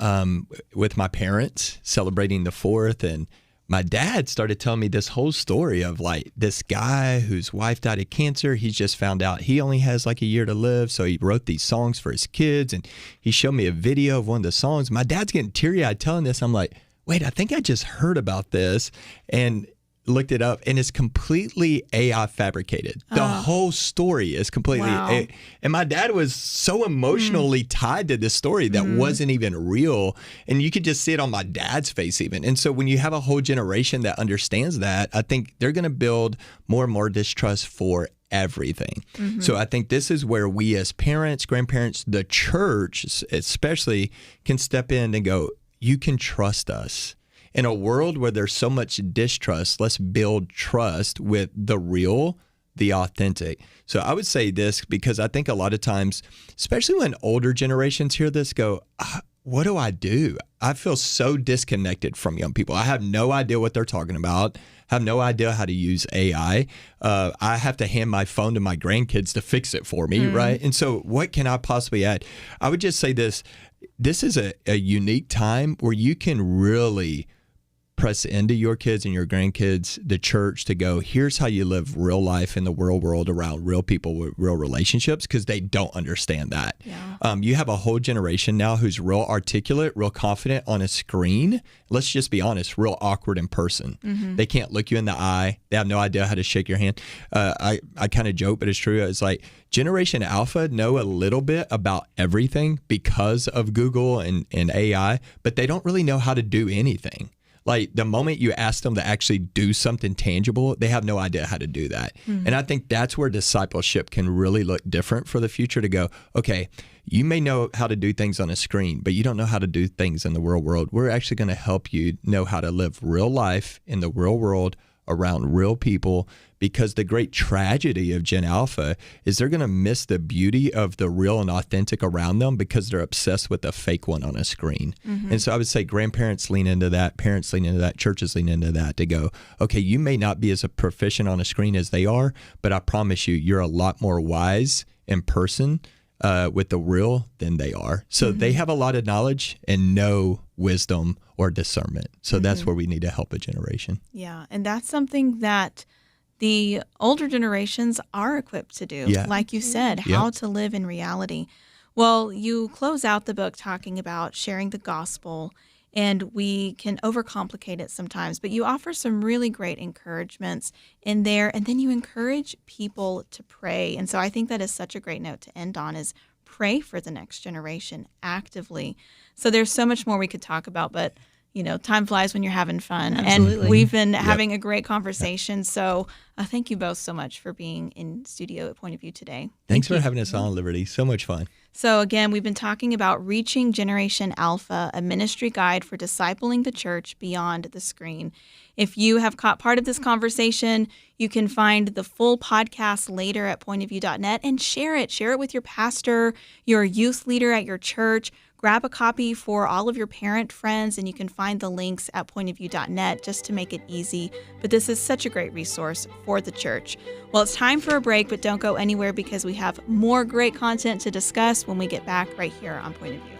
S3: with my parents celebrating the 4th, and my dad started telling me this whole story of like this guy whose wife died of cancer. He's just found out he only has like a year to live. So he wrote these songs for his kids, and he showed me a video of one of the songs. My dad's getting teary-eyed telling this. I'm like, wait, I think I just heard about this, and looked it up, and it's completely AI fabricated. The whole story is completely
S2: Wow.
S3: and my dad was so emotionally tied to this story that wasn't even real, and you could just see it on my dad's face even. And so when you have a whole generation that understands that, I think they're going to build more and more distrust for everything. So I think this is where we as parents, grandparents, the church especially, can step in and go, you can trust us. In a world where there's so much distrust, let's build trust with the real, the authentic. So I would say this, because I think a lot of times, especially when older generations hear this, go, what do? I feel so disconnected from young people. I have no idea what they're talking about. I have no idea how to use AI. I have to hand my phone to my grandkids to fix it for me, right? And so what can I possibly add? I would just say this. This is a unique time where you can really press into your kids and your grandkids, the church, to go, here's how you live real life in the real world around real people with real relationships, because they don't understand that.
S2: Yeah.
S3: You have a whole generation now who's real articulate, real confident on a screen. Let's just be honest, real awkward in person. They can't look you in the eye. They have no idea how to shake your hand. I kind of joke, but it's true. It's like Generation Alpha know a little bit about everything because of Google and AI, but they don't really know how to do anything. Like the moment you ask them to actually do something tangible, they have no idea how to do that. And I think that's where discipleship can really look different for the future, to go, okay, you may know how to do things on a screen, but you don't know how to do things in the real world. We're actually going to help you know how to live real life in the real world around real people, because the great tragedy of Gen Alpha is they're going to miss the beauty of the real and authentic around them because they're obsessed with the fake one on a screen. And so I would say grandparents lean into that, parents lean into that, churches lean into that, to go, okay, you may not be as a proficient on a screen as they are, but I promise you, you're a lot more wise in person with the real than they are. So they have a lot of knowledge and no wisdom or discernment. So that's where we need to help a generation.
S2: Yeah, and that's something that the older generations are equipped to do.
S3: Yeah.
S2: Like you said, how to live in reality. Well, you close out the book talking about sharing the gospel, and we can overcomplicate it sometimes, but you offer some really great encouragements in there, and then you encourage people to pray. And so I think that is such a great note to end on, is pray for the next generation actively. So there's so much more we could talk about, but you know, time flies when you're having fun.
S4: Absolutely.
S2: And we've been having a great conversation. So thank you both so much for being in studio at Point of View today.
S3: Thanks for having us on, Liberty. So much fun.
S2: So again, we've been talking about Reaching Generation Alpha, a ministry guide for discipling the church beyond the screen. If you have caught part of this conversation, you can find the full podcast later at pointofview.net and share it. Share it with your pastor, your youth leader at your church. Grab a copy for all of your parent friends, and you can find the links at pointofview.net just to make it easy. But this is such a great resource for the church. Well, it's time for a break, but don't go anywhere, because we have more great content to discuss when we get back right here on Point of View.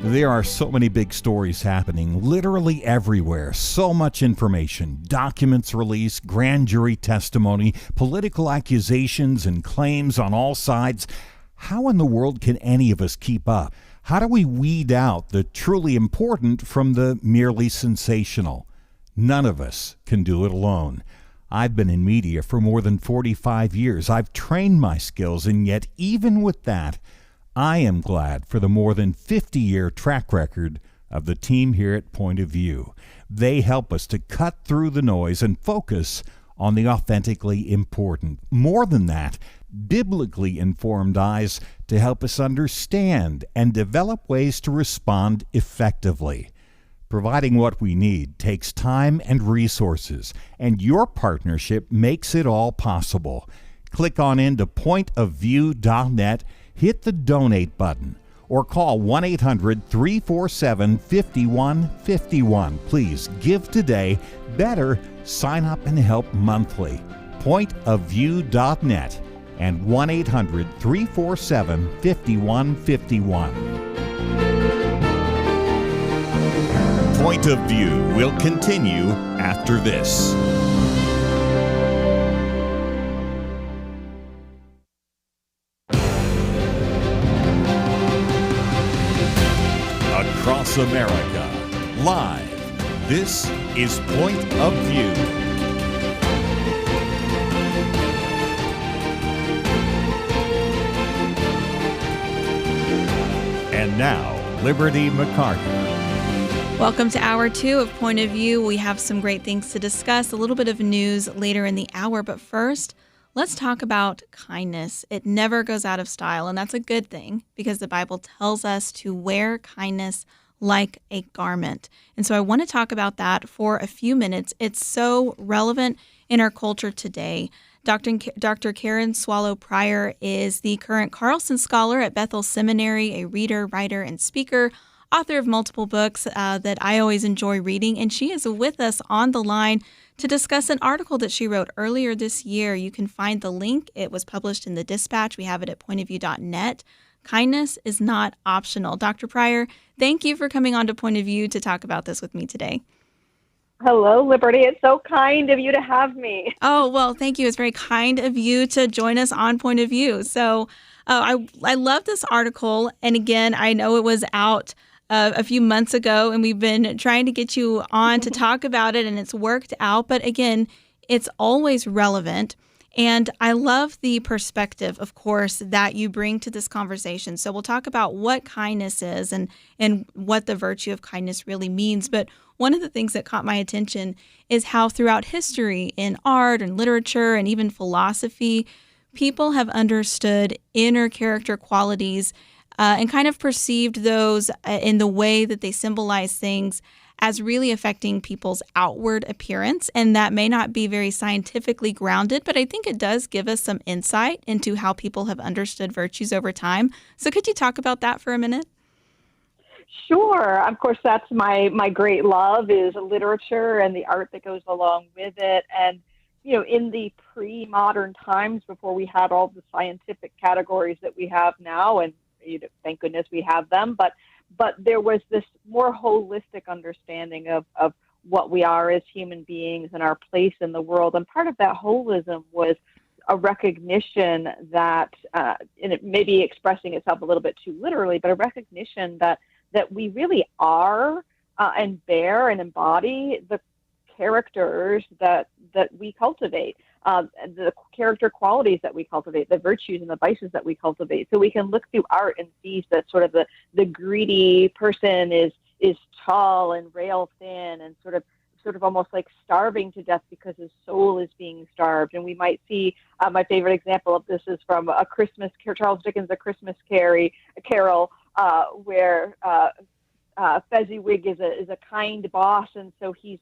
S1: There are so many big stories happening literally everywhere. So much information, documents released, grand jury testimony, political accusations and claims on all sides. How in the world can any of us keep up? How do we weed out the truly important from the merely sensational? None of us can do it alone. I've been in media for more than 45 years. I've trained my skills, and yet even with that, I am glad for the more than 50-year track record of the team here at Point of View. They help us to cut through the noise and focus on the authentically important. More than that, biblically informed eyes to help us understand and develop ways to respond effectively. Providing what we need takes time and resources, and your partnership makes it all possible. Click on into pointofview.net, hit the donate button, or call 1-800-347-5151. Please give today. Better, sign up and help monthly. Pointofview.net and 1-800-347-5151. Point of View will continue after this. Across America, live, this is Point of View. And now, Liberty McArtor.
S2: Welcome to Hour 2 of Point of View. We have some great things to discuss, a little bit of news later in the hour, but first, let's talk about kindness. It never goes out of style, and that's a good thing because the Bible tells us to wear kindness like a garment. And so I want to talk about that for a few minutes. It's so relevant in our culture today. Dr. Karen Swallow Pryor is the current Carlson Scholar at Bethel Seminary, a reader, writer, and speaker, author of multiple books that I always enjoy reading, and she is with us on the line to discuss an article that she wrote earlier this year. You can find the link. It was published in the Dispatch. We have it at pointofview.net. Kindness is not optional. Dr. Pryor, thank you for coming on to Point of View to talk about this with me today.
S6: Hello, Liberty. It's so kind of you to have me.
S2: Oh, well, thank you. It's very kind of you to join us on Point of View. So I love this article. And again, I know it was out a few months ago, and we've been trying to get you on to talk about it, and it's worked out. But again, it's always relevant. And I love the perspective, of course, that you bring to this conversation. So we'll talk about what kindness is and what the virtue of kindness really means. But one of the things that caught my attention is how throughout history, in art and literature and even philosophy, people have understood inner character qualities and kind of perceived those in the way that they symbolize things as really affecting people's outward appearance. And that may not be very scientifically grounded, but I think it does give us some insight into how people have understood virtues over time. So could you talk about that for a minute?
S6: Sure. Of course, that's my great love is literature and the art that goes along with it. And, you know, in the pre-modern times before we had all the scientific categories that we have now, and thank goodness we have them, but there was this more holistic understanding of what we are as human beings and our place in the world. And part of that holism was a recognition that, and it may be expressing itself a little bit too literally, but a recognition that we really are and bear and embody the characters that we cultivate. The character qualities that we cultivate, the virtues and the vices that we cultivate. So we can look through art and see that sort of the greedy person is tall and rail thin and sort of almost like starving to death because his soul is being starved. And we might see my favorite example of this is from Charles Dickens' A Christmas Carol, where Fezziwig is a kind boss, and so he's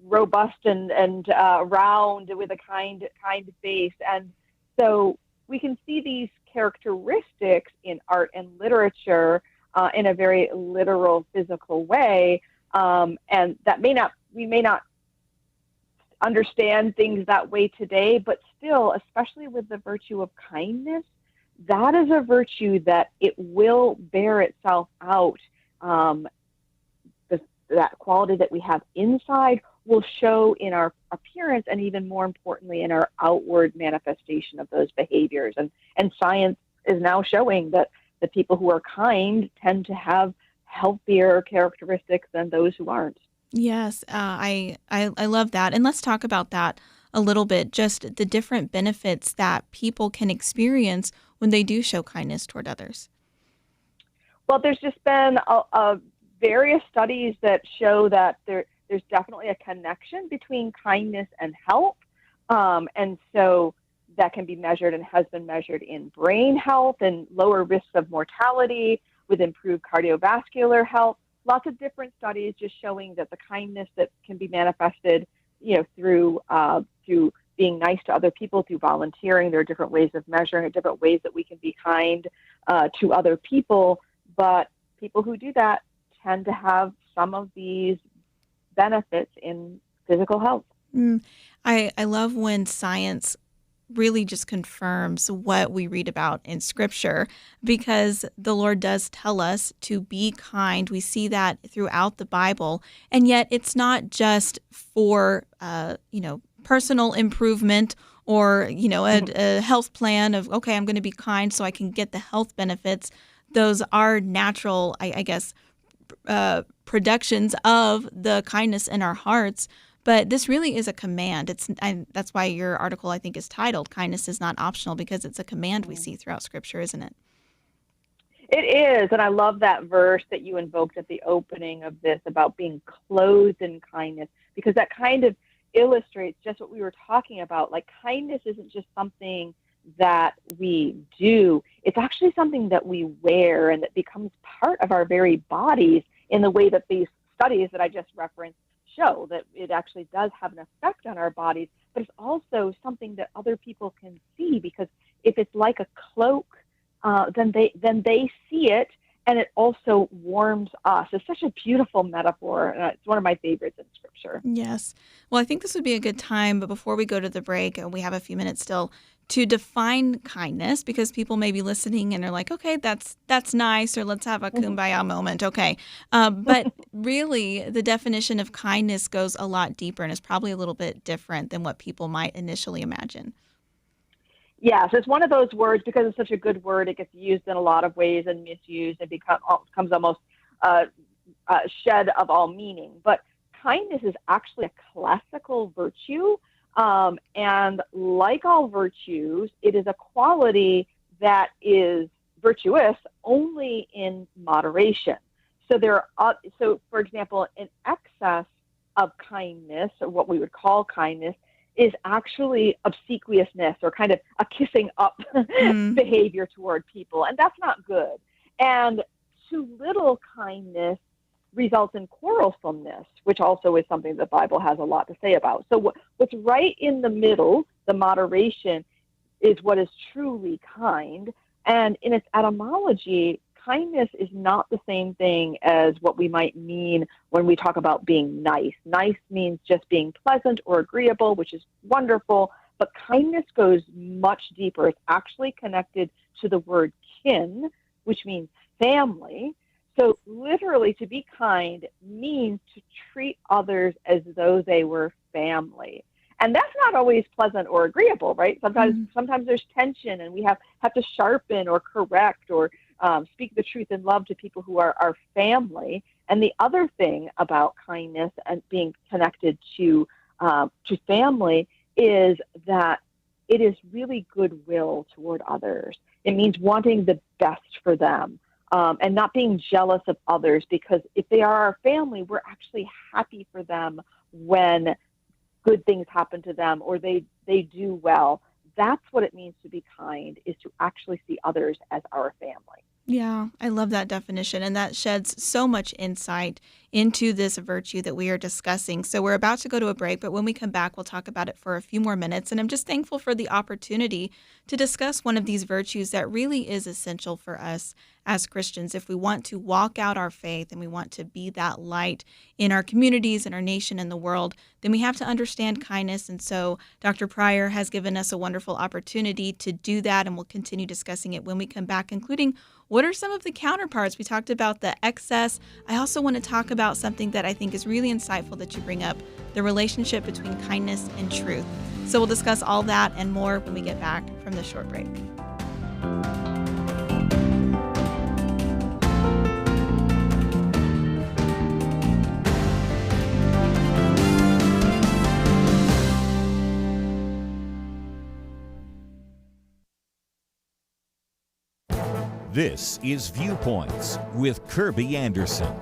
S6: robust and round with a kind face. And so we can see these characteristics in art and literature in a very literal, physical way. And that we may not understand things that way today, but still, especially with the virtue of kindness, that is a virtue that it will bear itself out. That quality that we have inside will show in our appearance and even more importantly in our outward manifestation of those behaviors. And science is now showing that the people who are kind tend to have healthier characteristics than those who aren't.
S2: Yes, I love that. And let's talk about that a little bit, just the different benefits that people can experience when they do show kindness toward others?
S6: Well, there's just been various studies that show that there's definitely a connection between kindness and health. And so that can be measured and has been measured in brain health and lower risks of mortality with improved cardiovascular health. Lots of different studies just showing that the kindness that can be manifested, through being nice to other people, through volunteering. There are different ways of measuring it, different ways that we can be kind to other people. But people who do that tend to have some of these benefits in physical health.
S2: I love when science really just confirms what we read about in Scripture, because the Lord does tell us to be kind. We see that throughout the Bible, and yet it's not just for personal improvement or a health plan of, okay, I'm going to be kind so I can get the health benefits. Those are natural, I guess, productions of the kindness in our hearts. But this really is a command. That's why your article, I think, is titled "Kindness is Not Optional," because it's a command we see throughout Scripture, isn't it?
S6: It is, and I love that verse that you invoked at the opening of this about being clothed in kindness, because that kind of illustrates just what we were talking about. Like, kindness isn't just something that we do. It's actually something that we wear and that becomes part of our very bodies in the way that these studies that I just referenced show that it actually does have an effect on our bodies, but it's also something that other people can see, because if it's like a cloak, then they see it, and it also warms us. It's such a beautiful metaphor. It's one of my favorites in Scripture.
S2: Yes. Well, I think this would be a good time, but before we go to the break, and we have a few minutes still, to define kindness, because people may be listening and are like, okay, that's nice, or let's have a kumbaya moment. Okay. But really, the definition of kindness goes a lot deeper and is probably a little bit different than what people might initially imagine.
S6: Yes, it's one of those words, because it's such a good word, it gets used in a lot of ways and misused and becomes almost shed of all meaning. But kindness is actually a classical virtue. And like all virtues, it is a quality that is virtuous only in moderation. So for example, an excess of kindness, or what we would call kindness, is actually obsequiousness, or kind of a kissing up behavior toward people. And that's not good. And too little kindness results in quarrelsomeness, which also is something the Bible has a lot to say about. So what's right in the middle, the moderation, is what is truly kind. And in its etymology, kindness is not the same thing as what we might mean when we talk about being nice. Nice means just being pleasant or agreeable, which is wonderful. But kindness goes much deeper. It's actually connected to the word kin, which means family. So literally, to be kind means to treat others as though they were family. And that's not always pleasant or agreeable, right? Sometimes there's tension, and we have to sharpen or correct or speak the truth in love to people who are our family. And the other thing about kindness and being connected to family is that it is really goodwill toward others. It means wanting the best for them. And not being jealous of others, because if they are our family, we're actually happy for them when good things happen to them or they do well. That's what it means to be kind, is to actually see others as our family.
S2: Yeah, I love that definition, and that sheds so much insight into this virtue that we are discussing. So we're about to go to a break, but when we come back, we'll talk about it for a few more minutes. And I'm just thankful for the opportunity to discuss one of these virtues that really is essential for us as Christians. If we want to walk out our faith and we want to be that light in our communities, in our nation, in the world, then we have to understand kindness. And so Dr. Pryor has given us a wonderful opportunity to do that, and we'll continue discussing it when we come back, including what are some of the counterparts. We talked about the excess. I also want to talk about something that I think is really insightful that you bring up, the relationship between kindness and truth. So we'll discuss all that and more when we get back from the short break.
S1: This is Viewpoints with Kirby Anderson.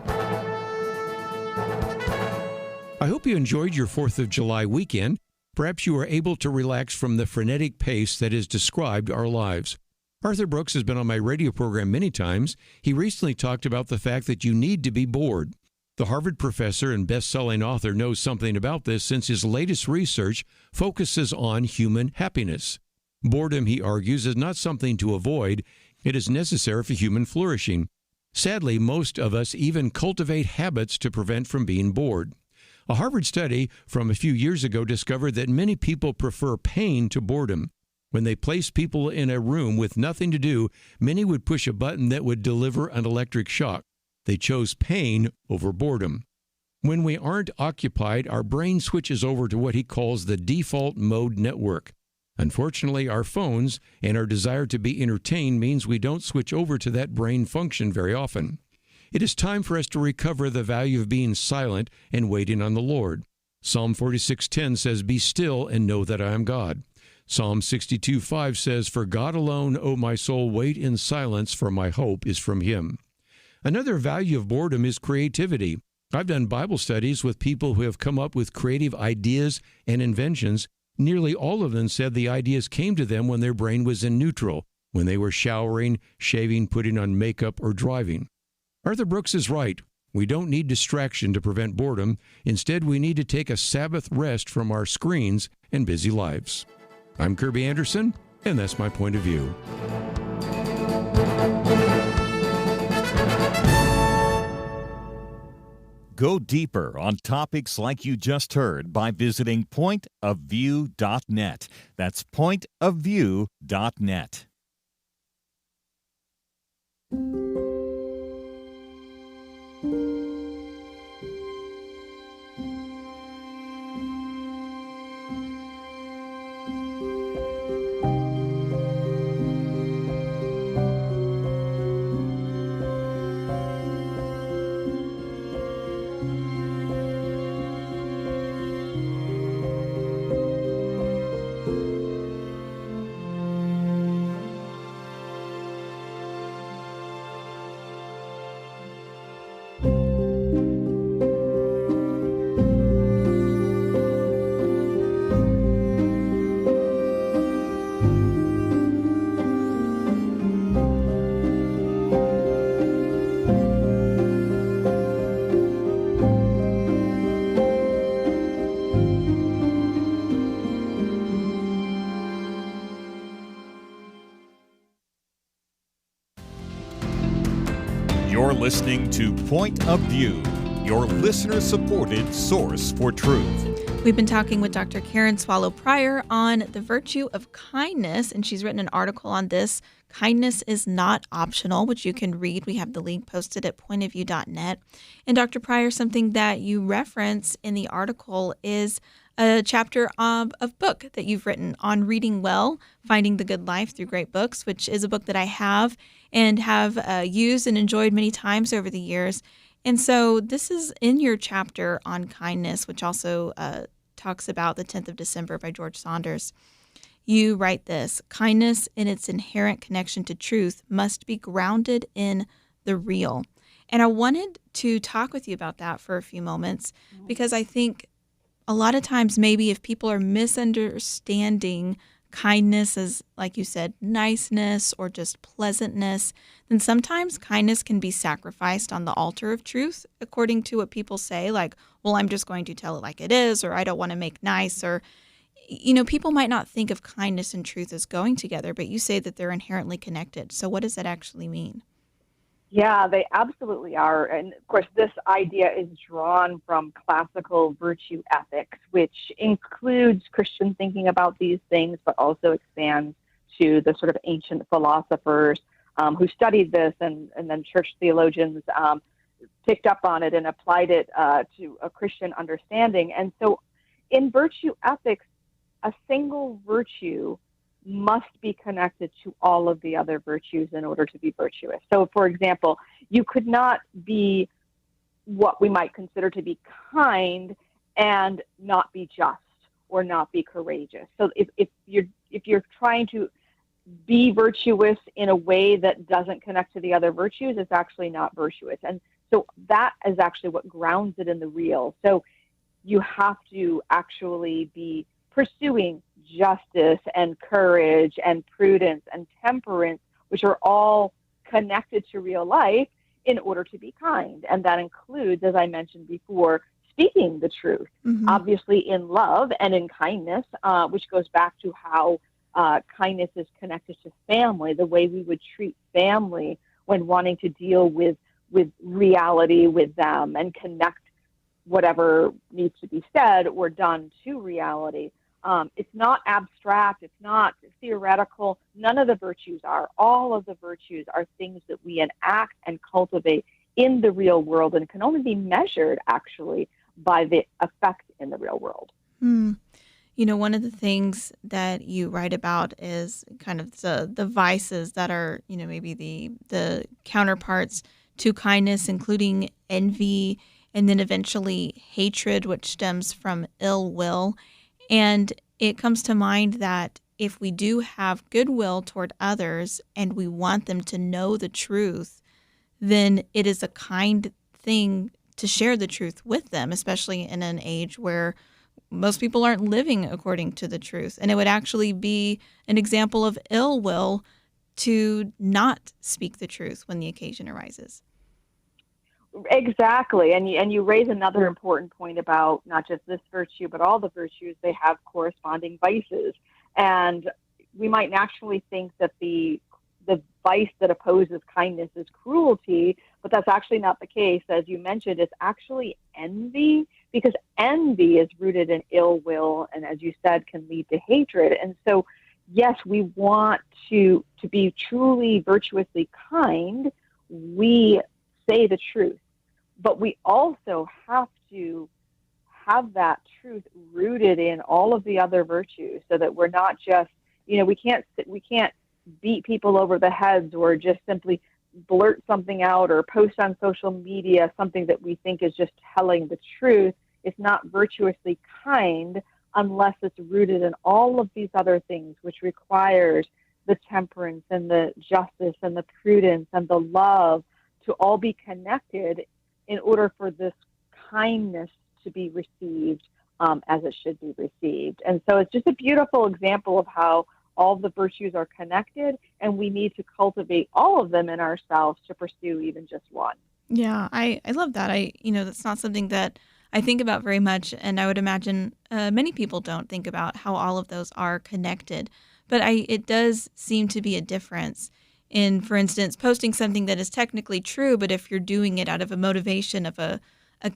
S5: I hope you enjoyed your 4th of July weekend. Perhaps you were able to relax from the frenetic pace that has described our lives. Arthur Brooks has been on my radio program many times. He recently talked about the fact that you need to be bored. The Harvard professor and best-selling author knows something about this since his latest research focuses on human happiness. Boredom, he argues, is not something to avoid. It is necessary for human flourishing. Sadly, most of us even cultivate habits to prevent from being bored. A Harvard study from a few years ago discovered that many people prefer pain to boredom. When they placed people in a room with nothing to do, many would push a button that would deliver an electric shock. They chose pain over boredom. When we aren't occupied, our brain switches over to what he calls the default mode network. Unfortunately, our phones and our desire to be entertained means we don't switch over to that brain function very often. It is time for us to recover the value of being silent and waiting on the Lord. Psalm 46:10 says, "Be still and know that I am God." Psalm 62:5 says, "For God alone, O my soul, wait in silence, for my hope is from Him." Another value of boredom is creativity. I've done Bible studies with people who have come up with creative ideas and inventions. Nearly all of them said the ideas came to them when their brain was in neutral, when they were showering, shaving, putting on makeup, or driving. Arthur Brooks is right. We don't need distraction to prevent boredom. Instead, we need to take a Sabbath rest from our screens and busy lives. I'm Kirby Anderson, and that's my point of view.
S1: Go deeper on topics like you just heard by visiting pointofview.net. That's pointofview.net. You're listening to Point of View, your listener-supported source for truth.
S2: We've been talking with Dr. Karen Swallow Prior on the virtue of kindness, and she's written an article on this. Kindness is not optional, which you can read. We have the link posted at pointofview.net. And Dr. Prior, something that you reference in the article is a chapter of a book that you've written on reading well, finding the good life through great books, which is a book that I have and have used and enjoyed many times over the years. And so this is in your chapter on kindness, which also talks about the 10th of December by George Saunders. You write this: kindness in its inherent connection to truth must be grounded in the real. And I wanted to talk with you about that for a few moments, because I think a lot of times maybe if people are misunderstanding kindness as, like you said, niceness or just pleasantness, then sometimes kindness can be sacrificed on the altar of truth, according to what people say, like, well, I'm just going to tell it like it is, or I don't want to make nice, or, you know, people might not think of kindness and truth as going together, but you say that they're inherently connected. So what does that actually mean?
S6: Yeah, they absolutely are. And of course, this idea is drawn from classical virtue ethics, which includes Christian thinking about these things, but also expands to the sort of ancient philosophers who studied this, and then church theologians picked up on it and applied it to a Christian understanding. And so in virtue ethics, a single virtue must be connected to all of the other virtues in order to be virtuous. So, for example, you could not be what we might consider to be kind and not be just or not be courageous. So if you're trying to be virtuous in a way that doesn't connect to the other virtues is actually not virtuous. And so that is actually what grounds it in the real. So you have to actually be pursuing justice and courage and prudence and temperance, which are all connected to real life, in order to be kind. And that includes, as I mentioned before, speaking the truth, obviously in love and in kindness, which goes back to how kindness is connected to family, the way we would treat family when wanting to deal with reality with them and connect whatever needs to be said or done to reality. It's not abstract. It's not theoretical. None of the virtues are. All of the virtues are things that we enact and cultivate in the real world and can only be measured, actually, by the effect in the real world.
S2: You know, one of the things that you write about is kind of the vices that are, you know, maybe the counterparts to kindness, including envy, and then eventually hatred, which stems from ill will. And it comes to mind that if we do have goodwill toward others and we want them to know the truth, then it is a kind thing to share the truth with them, especially in an age where most people aren't living according to the truth. And it would actually be an example of ill will to not speak the truth when the occasion arises.
S6: Exactly. And you raise another important point about not just this virtue, but all the virtues. They have corresponding vices. And we might naturally think that the vice that opposes kindness is cruelty, but that's actually not the case. As you mentioned, it's actually envy, because envy is rooted in ill will and, as you said, can lead to hatred. And so, yes, we want to be truly virtuously kind. We say the truth, but we also have to have that truth rooted in all of the other virtues, so that we're not just, we can't beat people over the heads or just simply blurt something out or post on social media something that we think is just telling the truth. It's not virtuously kind unless it's rooted in all of these other things, which requires the temperance and the justice and the prudence and the love to all be connected in order for this kindness to be received as it should be received. And so it's just a beautiful example of how all the virtues are connected, and we need to cultivate all of them in ourselves to pursue even just one.
S2: Yeah, I love that. That's not something that I think about very much, and I would imagine many people don't think about how all of those are connected. But it does seem to be a difference in, for instance, posting something that is technically true, but if you're doing it out of a motivation of a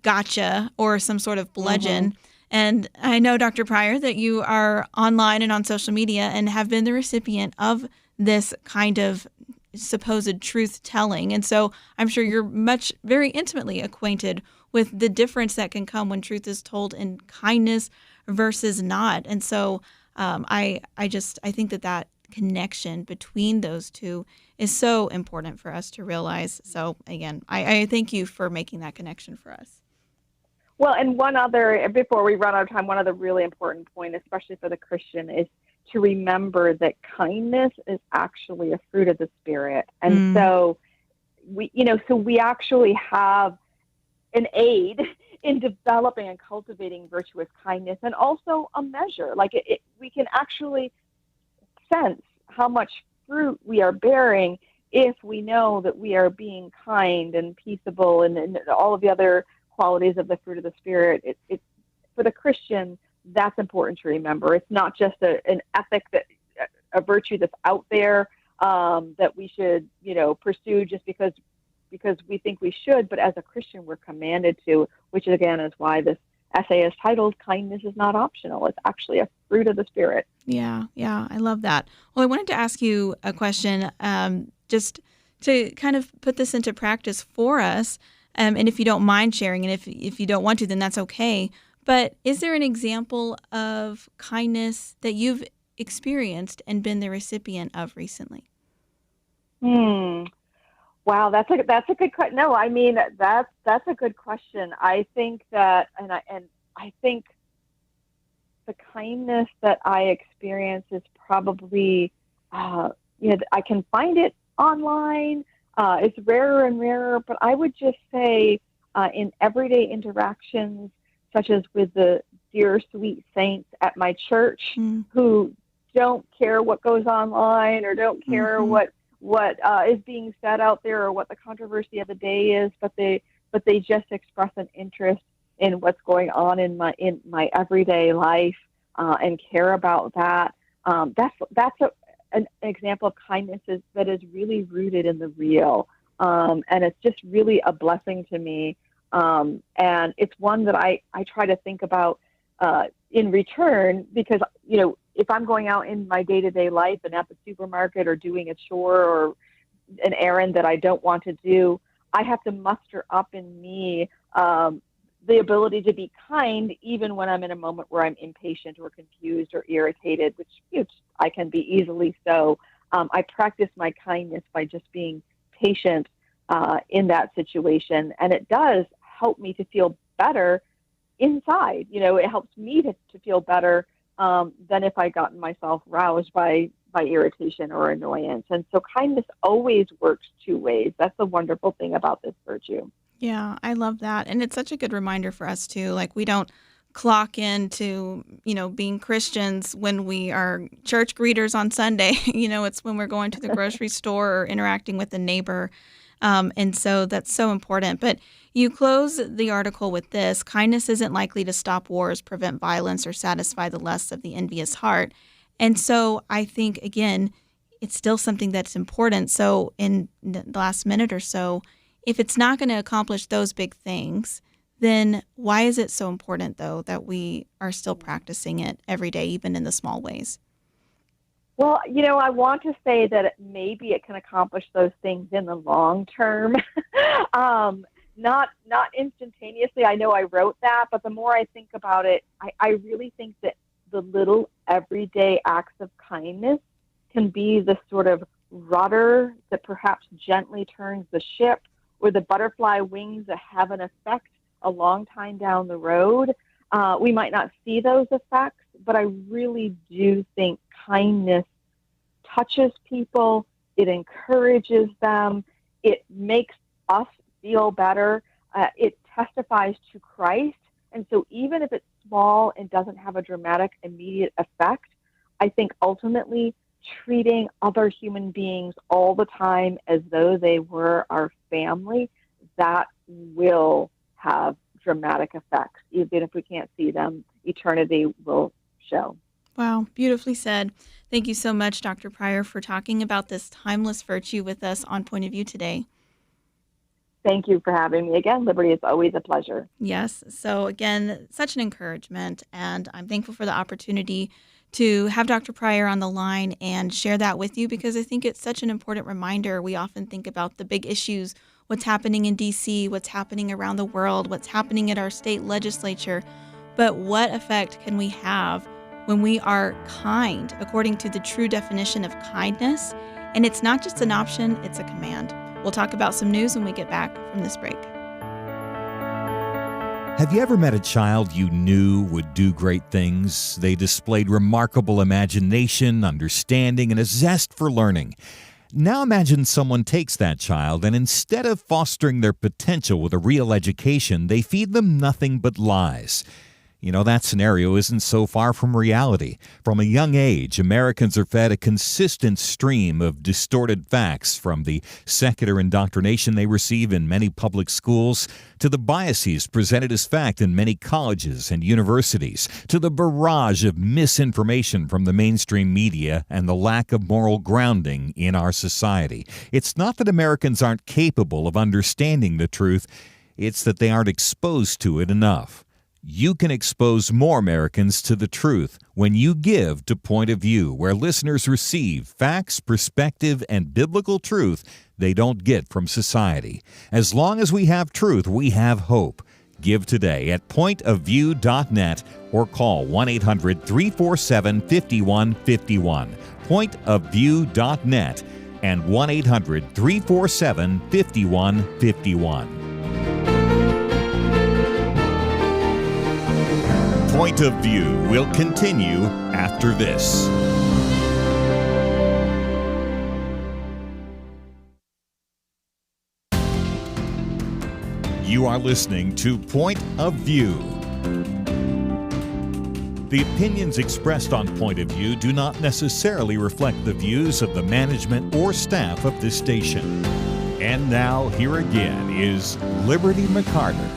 S2: gotcha or some sort of bludgeon. And I know, Dr. Pryor, that you are online and on social media and have been the recipient of this kind of supposed truth telling. And so I'm sure you're very intimately acquainted with the difference that can come when truth is told in kindness versus not. And so I think that connection between those two is so important for us to realize. So again, I thank you for making that connection for us.
S6: Well, and one other, before we run out of time, one other really important point, especially for the Christian, is to remember that kindness is actually a fruit of the Spirit. And so we actually have an aid in developing and cultivating virtuous kindness, and also a measure. Like we can actually sense how much fruit we are bearing if we know that we are being kind and peaceable and all of the other qualities of the fruit of the Spirit. It's for the Christian, that's important to remember. It's not just an ethic, a virtue that's out there that we should, pursue just because we think we should. But as a Christian, we're commanded to, which again is why this essay is titled "Kindness is Not Optional." It's actually a fruit of the Spirit. Yeah,
S2: I love that. Well, I wanted to ask you a question, just to kind of put this into practice for us. And if you don't mind sharing, and if you don't want to, then that's okay. But is there an example of kindness that you've experienced and been the recipient of recently?
S6: Wow, that's a good question. No, I mean that's a good question. I think that, and I think the kindness that I experience is probably I can find it online. It's rarer and rarer, but I would just say in everyday interactions, such as with the dear sweet saints at my church who don't care what goes online or don't care what is being said out there or what the controversy of the day is, but they just express an interest in what's going on in my everyday life and care about that. That's an example of kindness that is really rooted in the real, and it's just really a blessing to me. And it's one that I try to think about in return, because if I'm going out in my day-to-day life and at the supermarket or doing a chore or an errand that I don't want to do, I have to muster up in me the ability to be kind, even when I'm in a moment where I'm impatient or confused or irritated, which I can be easily so. I practice my kindness by just being patient in that situation, and it does help me to feel better inside. It helps me to feel better than if I gotten myself roused by irritation or annoyance. And so kindness always works two ways. That's the wonderful thing about this virtue.
S2: Yeah, I love that. And it's such a good reminder for us too. Like, we don't clock into, being Christians when we are church greeters on Sunday. It's when we're going to the grocery store or interacting with a neighbor. And so that's so important. But you close the article with this: kindness isn't likely to stop wars, prevent violence, or satisfy the lusts of the envious heart. And so I think, again, it's still something that's important. So in the last minute or so, if it's not going to accomplish those big things, then why is it so important, though, that we are still practicing it every day, even in the small ways?
S6: Well, I want to say that maybe it can accomplish those things in the long term, not instantaneously. I know I wrote that, but the more I think about it, I really think that the little everyday acts of kindness can be the sort of rudder that perhaps gently turns the ship, or the butterfly wings that have an effect a long time down the road. We might not see those effects, but I really do think kindness touches people. It encourages them. It makes us feel better. It testifies to Christ. And so even if it's small and doesn't have a dramatic, immediate effect, I think ultimately treating other human beings all the time as though they were our family, that will have dramatic effects. Even if we can't see them, eternity will show.
S2: Wow, beautifully said. Thank you so much, Dr. Pryor, for talking about this timeless virtue with us on Point of View today.
S6: Thank you for having me again, Liberty. It's always a pleasure.
S2: Yes. So again, such an encouragement, and I'm thankful for the opportunity to have Dr. Pryor on the line and share that with you, because I think it's such an important reminder. We often think about the big issues, what's happening in D.C., what's happening around the world, what's happening at our state legislature, but what effect can we have when we are kind, according to the true definition of kindness? And it's not just an option, it's a command. We'll talk about some news when we get back from this break.
S1: Have you ever met a child you knew would do great things? They displayed remarkable imagination, understanding, and a zest for learning. Now imagine someone takes that child and instead of fostering their potential with a real education, they feed them nothing but lies. That scenario isn't so far from reality. From a young age, Americans are fed a consistent stream of distorted facts, from the secular indoctrination they receive in many public schools, to the biases presented as fact in many colleges and universities, to the barrage of misinformation from the mainstream media and the lack of moral grounding in our society. It's not that Americans aren't capable of understanding the truth, it's that they aren't exposed to it enough. You can expose more Americans to the truth when you give to Point of View, where listeners receive facts, perspective, and biblical truth they don't get from society. As long as we have truth, we have hope. Give today at pointofview.net or call 1-800-347-5151. Pointofview.net and 1-800-347-5151. Point of View will continue after this. You are listening to Point of View. The opinions expressed on Point of View do not necessarily reflect the views of the management or staff of this station. And now, here again is Liberty McArtor.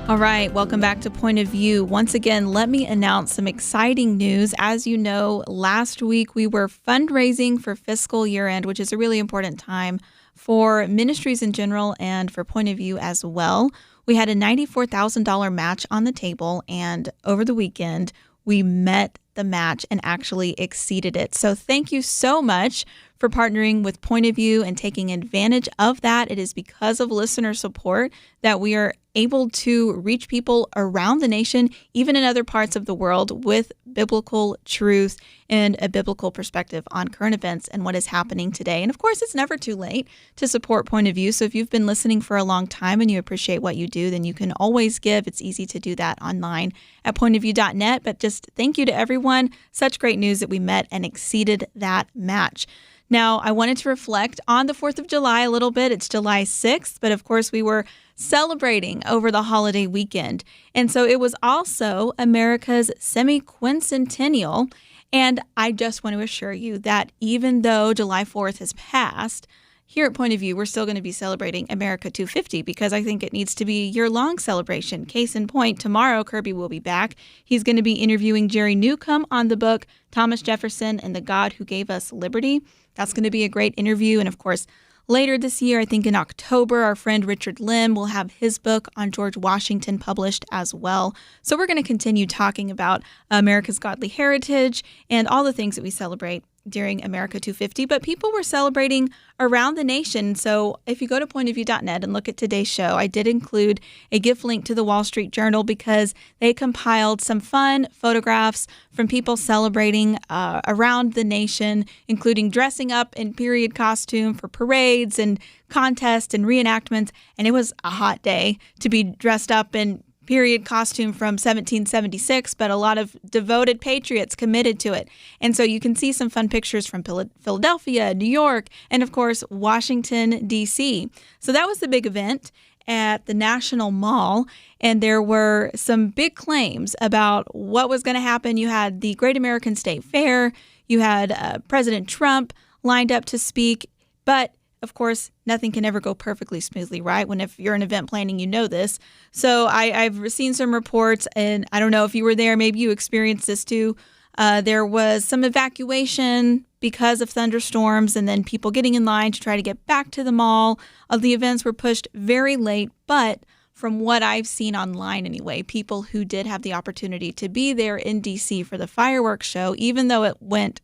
S2: All right, welcome back to Point of View. Once again, let me announce some exciting news. As you know, last week we were fundraising for fiscal year end, which is a really important time for ministries in general and for Point of View as well. We had a $94,000 match on the table, and over the weekend, we met the match and actually exceeded it. So thank you so much for partnering with Point of View and taking advantage of that. It is because of listener support that we are able to reach people around the nation, even in other parts of the world, with biblical truth and a biblical perspective on current events and what is happening today. And of course, it's never too late to support Point of View. So if you've been listening for a long time and you appreciate what you do, then you can always give. It's easy to do that online at pointofview.net. But just thank you to everyone. Such great news that we met and exceeded that match. Now, I wanted to reflect on the 4th of July a little bit. It's July 6th, but of course we were celebrating over the holiday weekend. And so it was also America's semi-quincentennial. And I just want to assure you that even though July 4th has passed, here at Point of View, we're still going to be celebrating America 250 because I think it needs to be a year-long celebration. Case in point, tomorrow Kirby will be back. He's going to be interviewing Jerry Newcomb on the book Thomas Jefferson and the God Who Gave Us Liberty. That's going to be a great interview. And of course, later this year, I think in October, our friend Richard Lim will have his book on George Washington published as well. So we're going to continue talking about America's godly heritage and all the things that we celebrate during America 250, but people were celebrating around the nation. So if you go to pointofview.net and look at today's show, I did include a gift link to the Wall Street Journal because they compiled some fun photographs from people celebrating around the nation, including dressing up in period costume for parades and contests and reenactments. And it was a hot day to be dressed up in period costume from 1776, but a lot of devoted patriots committed to it. And so you can see some fun pictures from Philadelphia, New York, and of course, Washington, D.C. So that was the big event at the National Mall, and there were some big claims about what was going to happen. You had the Great American State Fair, you had President Trump lined up to speak, but of course, nothing can ever go perfectly smoothly, right? If you're in event planning, you know this. So I've seen some reports, and I don't know if you were there, maybe you experienced this too. There was some evacuation because of thunderstorms and then people getting in line to try to get back to the mall. The events were pushed very late, but from what I've seen online anyway, people who did have the opportunity to be there in D.C. for the fireworks show, even though it went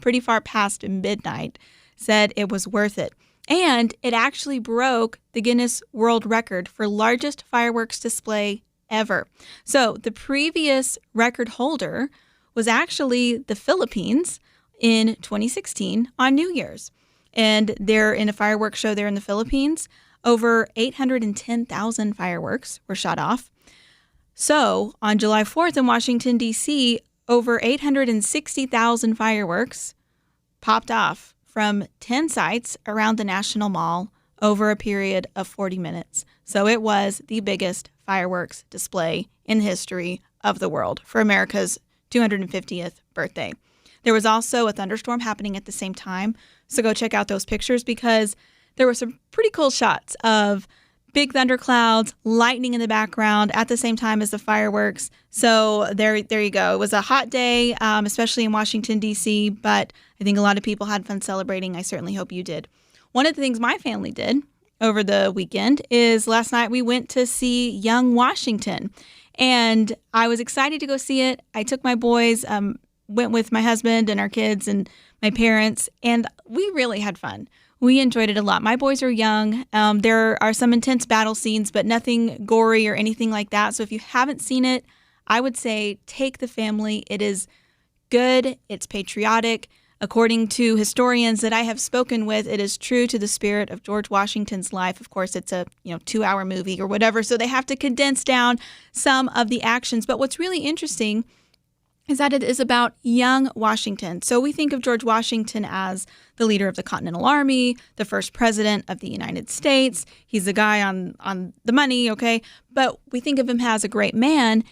S2: pretty far past midnight, said it was worth it. And it actually broke the Guinness World Record for largest fireworks display ever. So the previous record holder was actually the Philippines in 2016 on New Year's. And they're in a fireworks show there in the Philippines. Over 810,000 fireworks were shot off. So on July 4th in Washington, D.C., over 860,000 fireworks popped off from 10 sites around the National Mall over a period of 40 minutes. So it was the biggest fireworks display in the history of the world for America's 250th birthday. There was also a thunderstorm happening at the same time. So go check out those pictures because there were some pretty cool shots of big thunderclouds, lightning in the background at the same time as the fireworks. So there you go. It was a hot day, especially in Washington, D.C., but I think a lot of people had fun celebrating. I certainly hope you did. One of the things my family did over the weekend is last night we went to see Young Washington, and I was excited to go see it. I took my boys, went with my husband and our kids and my parents, and we really had fun. We enjoyed it a lot. My boys are young. There are some intense battle scenes, but nothing gory or anything like that. So if you haven't seen it, I would say take the family. It is good. It's patriotic. According to historians that I have spoken with, it is true to the spirit of George Washington's life. Of course, it's a 2-hour movie or whatever, so they have to condense down some of the actions. But what's really interesting is that it is about young Washington. So we think of George Washington as the leader of the Continental Army, the first president of the United States. He's the guy on the money, okay? But we think of him as a great man.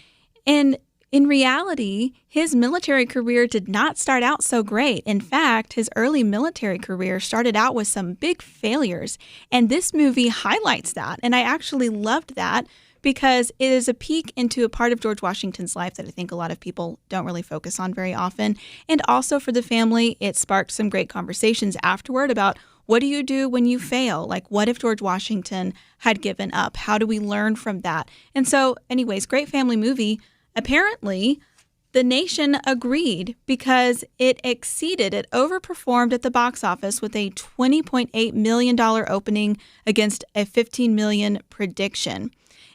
S2: And in reality, his military career did not start out so great. In fact, his early military career started out with some big failures. And this movie highlights that. And I actually loved that, because it is a peek into a part of George Washington's life that I think a lot of people don't really focus on very often. And also for the family, it sparked some great conversations afterward about what do you do when you fail? Like, what if George Washington had given up? How do we learn from that? And so, anyways, great family movie. Apparently, the nation agreed because it overperformed at the box office with a $20.8 million opening against a $15 million prediction.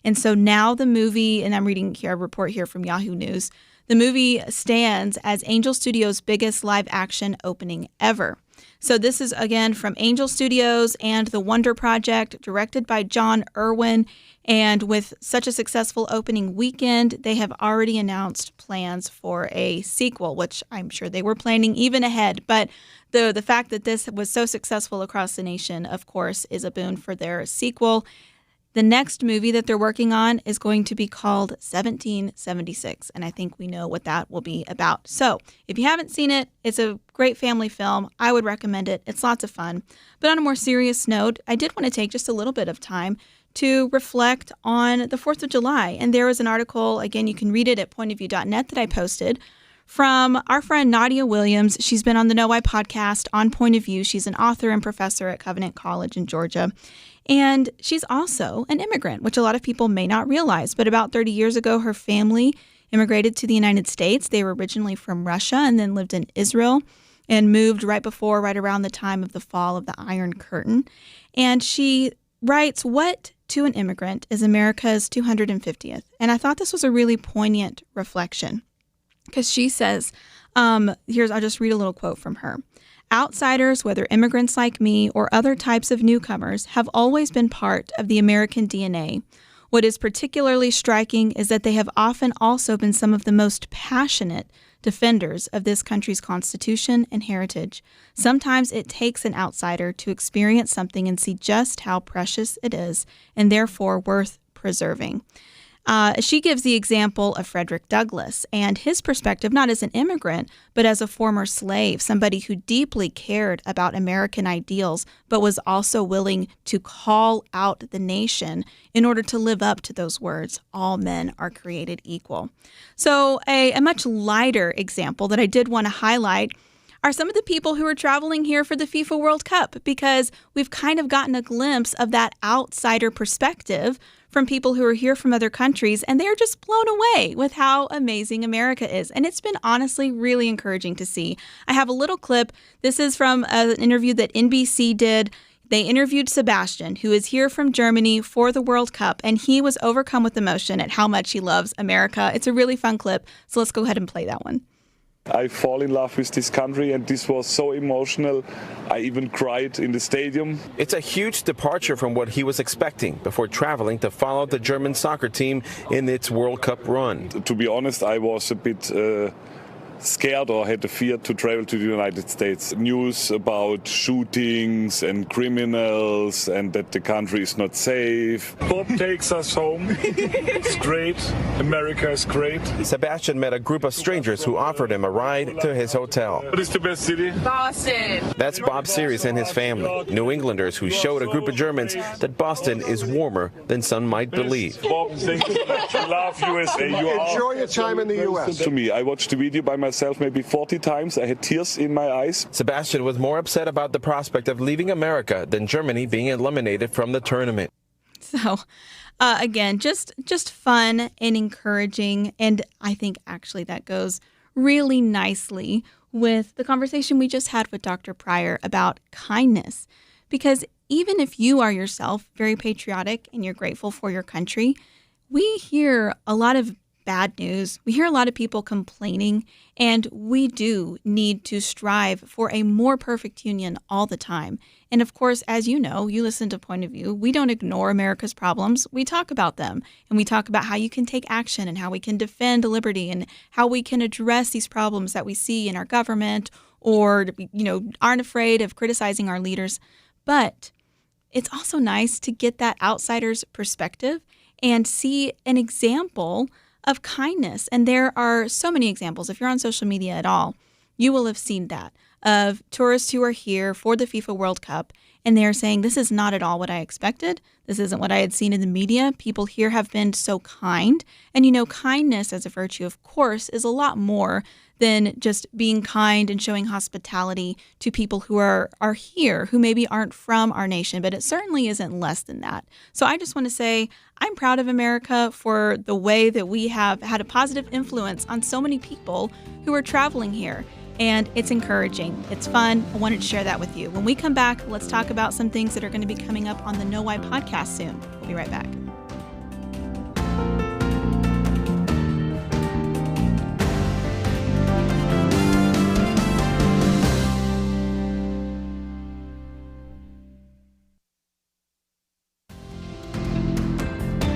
S2: And so now the movie, and I'm reading here a report here from Yahoo News, the movie stands as Angel Studios' biggest live action opening ever. So this is, again, from Angel Studios and The Wonder Project, directed by John Irwin. And with such a successful opening weekend, they have already announced plans for a sequel, which I'm sure they were planning even ahead. But the fact that this was so successful across the nation, of course, is a boon for their sequel. The next movie that they're working on is going to be called 1776, and I think we know what that will be about. So if you haven't seen it, it's a great family film. I would recommend it. It's lots of fun. But on a more serious note, I did want to take just a little bit of time to reflect on the 4th of July. And there was an article, again, you can read it at pointofview.net, that I posted from our friend Nadia Williams. She's been on the Know Why podcast on Point of View. She's an author and professor at Covenant College in Georgia. And she's also an immigrant, which a lot of people may not realize. But about 30 years ago, her family immigrated to the United States. They were originally from Russia and then lived in Israel and moved right around the time of the fall of the Iron Curtain. And she writes, "What to an immigrant is America's 250th?" And I thought this was a really poignant reflection, because she says, I'll just read a little quote from her. "Outsiders, whether immigrants like me or other types of newcomers, have always been part of the American DNA. What is particularly striking is that they have often also been some of the most passionate defenders of this country's Constitution and heritage. Sometimes it takes an outsider to experience something and see just how precious it is, and therefore worth preserving." She gives the example of Frederick Douglass and his perspective, not as an immigrant, but as a former slave, somebody who deeply cared about American ideals, but was also willing to call out the nation in order to live up to those words, "All men are created equal." So a much lighter example that I did want to highlight are some of the people who are traveling here for the FIFA World Cup, because we've kind of gotten a glimpse of that outsider perspective from people who are here from other countries, and they're just blown away with how amazing America is. And it's been honestly really encouraging to see. I have a little clip. This is from an interview that NBC did. They interviewed Sebastian, who is here from Germany for the World Cup, and he was overcome with emotion at how much he loves America. It's a really fun clip, so let's go ahead and play that one.
S7: I fall in love with this country, and this was so emotional. I even cried in the stadium.
S8: It's a huge departure from what he was expecting before traveling to follow the German soccer team in its World Cup run.
S7: To be honest, I was a bit scared or had the fear to travel to the United States. News about shootings and criminals and that the country is not safe. Bob takes us home. It's great. America is great.
S8: Sebastian met a group of strangers who offered him a ride to his hotel.
S7: What is the best city?
S9: Boston.
S8: That's Bob Series and his family, New Englanders who showed a group of Germans that Boston is warmer than some might believe.
S7: Bob, thank you. I love USA.
S10: Enjoy your time in the U.S.
S7: To me, I watched the video by myself maybe 40 times. I had tears in my eyes.
S8: Sebastian was more upset about the prospect of leaving America than Germany being eliminated from the tournament.
S2: So, again, just fun and encouraging. And I think actually that goes really nicely with the conversation we just had with Dr. Pryor about kindness. Because even if you are yourself very patriotic and you're grateful for your country, we hear a lot of bad news. We hear a lot of people complaining, and we do need to strive for a more perfect union all the time. And of course, as you know, you listen to Point of View, we don't ignore America's problems. We talk about them, and we talk about how you can take action and how we can defend liberty and how we can address these problems that we see in our government or, aren't afraid of criticizing our leaders. But it's also nice to get that outsider's perspective and see an example of kindness. And there are so many examples. If you're on social media at all, you will have seen that of tourists who are here for the FIFA World Cup, and they're saying, this is not at all what I expected. This isn't what I had seen in the media. People here have been so kind. And kindness as a virtue, of course, is a lot more than just being kind and showing hospitality to people who are here, who maybe aren't from our nation, but it certainly isn't less than that. So I just want to say I'm proud of America for the way that we have had a positive influence on so many people who are traveling here. And it's encouraging. It's fun. I wanted to share that with you. When we come back, let's talk about some things that are going to be coming up on the Know Why podcast soon. We'll be right back.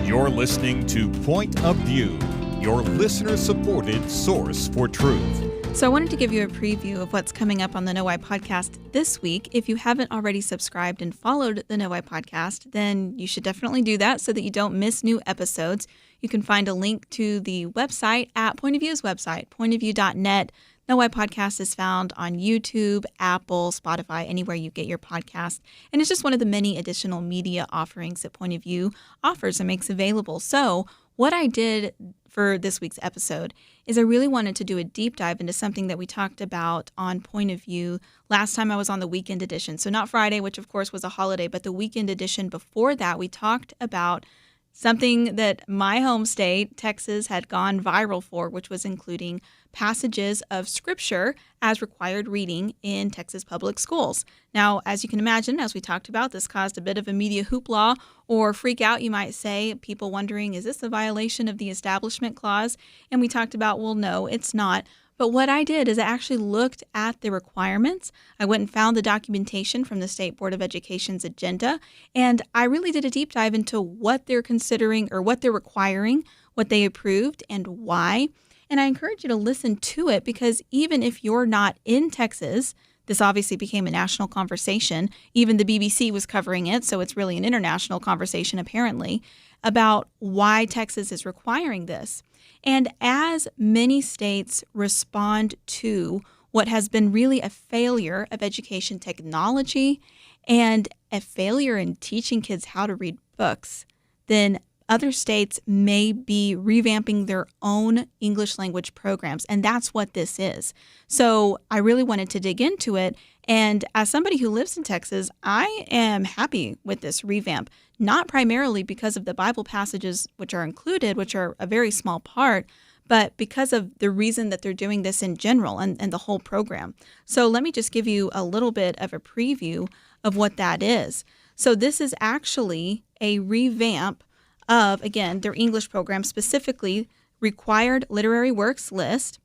S1: You're listening to Point of View, your listener-supported source for truth.
S2: So I wanted to give you a preview of what's coming up on the Know Why podcast this week. If you haven't already subscribed and followed the Know Why podcast, then you should definitely do that so that you don't miss new episodes. You can find a link to the website at Point of View's website, pointofview.net. Know Why podcast is found on YouTube, Apple, Spotify, anywhere you get your podcast. And it's just one of the many additional media offerings that Point of View offers and makes available. So what I did for this week's episode is I really wanted to do a deep dive into something that we talked about on Point of View last time I was on the weekend edition. So not Friday, which of course was a holiday, but the weekend edition before that, we talked about something that my home state, Texas, had gone viral for, which was including passages of Scripture as required reading in Texas public schools. Now, as you can imagine, as we talked about, this caused a bit of a media hoopla or freak out, you might say, people wondering, is this a violation of the Establishment Clause? And we talked about, well, no, it's not. But what I did is I actually looked at the requirements. I went and found the documentation from the State Board of Education's agenda, and I really did a deep dive into what they're considering or what they're requiring, what they approved, and why. And I encourage you to listen to it because even if you're not in Texas, this obviously became a national conversation. Even the BBC was covering it, so it's really an international conversation apparently about why Texas is requiring this. And as many states respond to what has been really a failure of education technology and a failure in teaching kids how to read books, then other states may be revamping their own English language programs, and that's what this is. So I really wanted to dig into it, and as somebody who lives in Texas, I am happy with this revamp, not primarily because of the Bible passages which are included, which are a very small part, but because of the reason that they're doing this in general and the whole program. So let me just give you a little bit of a preview of what that is. So this is actually a revamp of, again, their English program, specifically required literary works list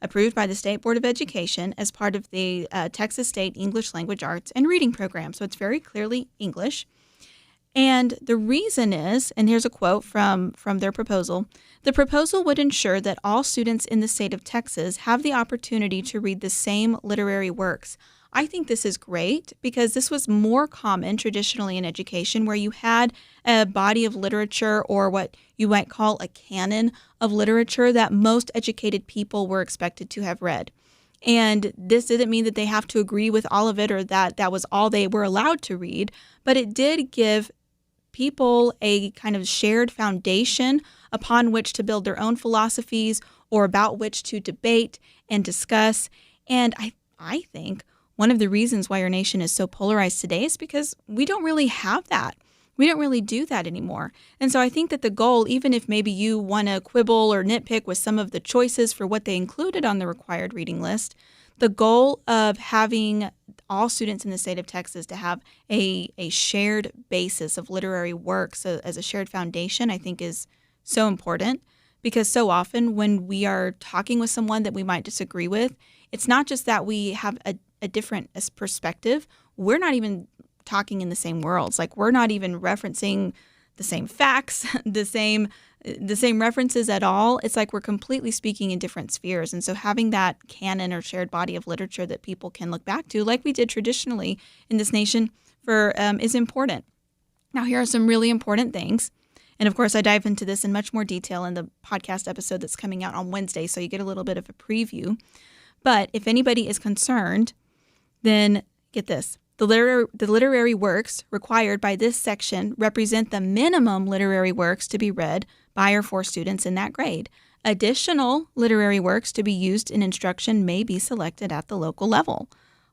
S2: approved by the State Board of Education as part of the Texas State English Language Arts and Reading Program. So it's very clearly English. And the reason is, and here's a quote from their proposal, the proposal would ensure that all students in the state of Texas have the opportunity to read the same literary works. I think this is great because this was more common traditionally in education where you had a body of literature or what you might call a canon of literature that most educated people were expected to have read. And this didn't mean that they have to agree with all of it or that that was all they were allowed to read, but it did give people a kind of shared foundation upon which to build their own philosophies or about which to debate and discuss. And I think one of the reasons why our nation is so polarized today is because we don't really have that. We don't really do that anymore. And so I think that the goal, even if maybe you want to quibble or nitpick with some of the choices for what they included on the required reading list, the goal of having all students in the state of Texas to have a shared basis of literary works as a shared foundation, I think is so important Because so often when we are talking with someone that we might disagree with, it's not just that we have a different perspective. We're not even talking in the same worlds. Like, we're not even referencing the same facts, the same references at all. It's like we're completely speaking in different spheres. And so having that canon or shared body of literature that people can look back to, like we did traditionally in this nation, is important. Now, here are some really important things. And of course, I dive into this in much more detail in the podcast episode that's coming out on Wednesday, so you get a little bit of a preview. But if anybody is concerned, then get this. The literary works required by this section represent the minimum literary works to be read by or for students in that grade. Additional literary works to be used in instruction may be selected at the local level.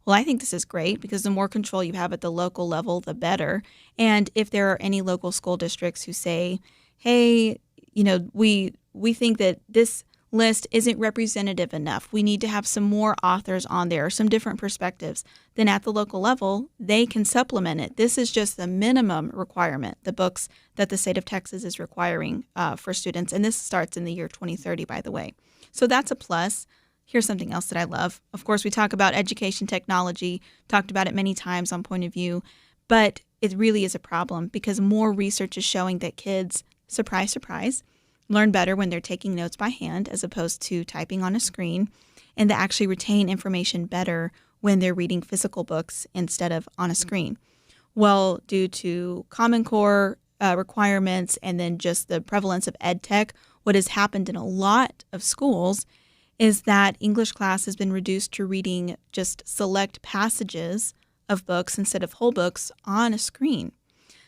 S2: Well, I think this is great because the more control you have at the local level, the better. And if there are any local school districts who say, hey, we think that this list isn't representative enough, we need to have some more authors on there, some different perspectives, then at the local level, they can supplement it. This is just the minimum requirement, the books that the state of Texas is requiring for students. And this starts in the year 2030, by the way. So that's a plus. Here's something else that I love. Of course, we talk about education technology, talked about it many times on Point of View, but it really is a problem because more research is showing that kids, surprise, surprise, learn better when they're taking notes by hand as opposed to typing on a screen, and they actually retain information better when they're reading physical books instead of on a screen. Well, due to Common Core requirements and then just the prevalence of ed tech, what has happened in a lot of schools is that English class has been reduced to reading just select passages of books instead of whole books on a screen.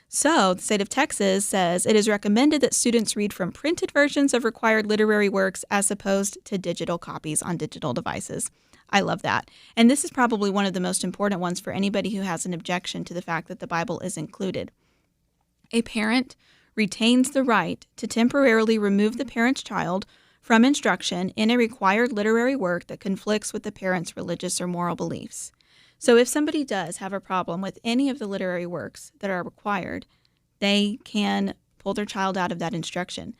S2: So the state of Texas says it is recommended that students read from printed versions of required literary works as opposed to digital copies on digital devices. I love that. And this is probably one of the most important ones for anybody who has an objection to the fact that the Bible is included. A parent retains the right to temporarily remove the parent's child from instruction in a required literary work that conflicts with the parent's religious or moral beliefs. So if somebody does have a problem with any of the literary works that are required, they can pull their child out of that instruction.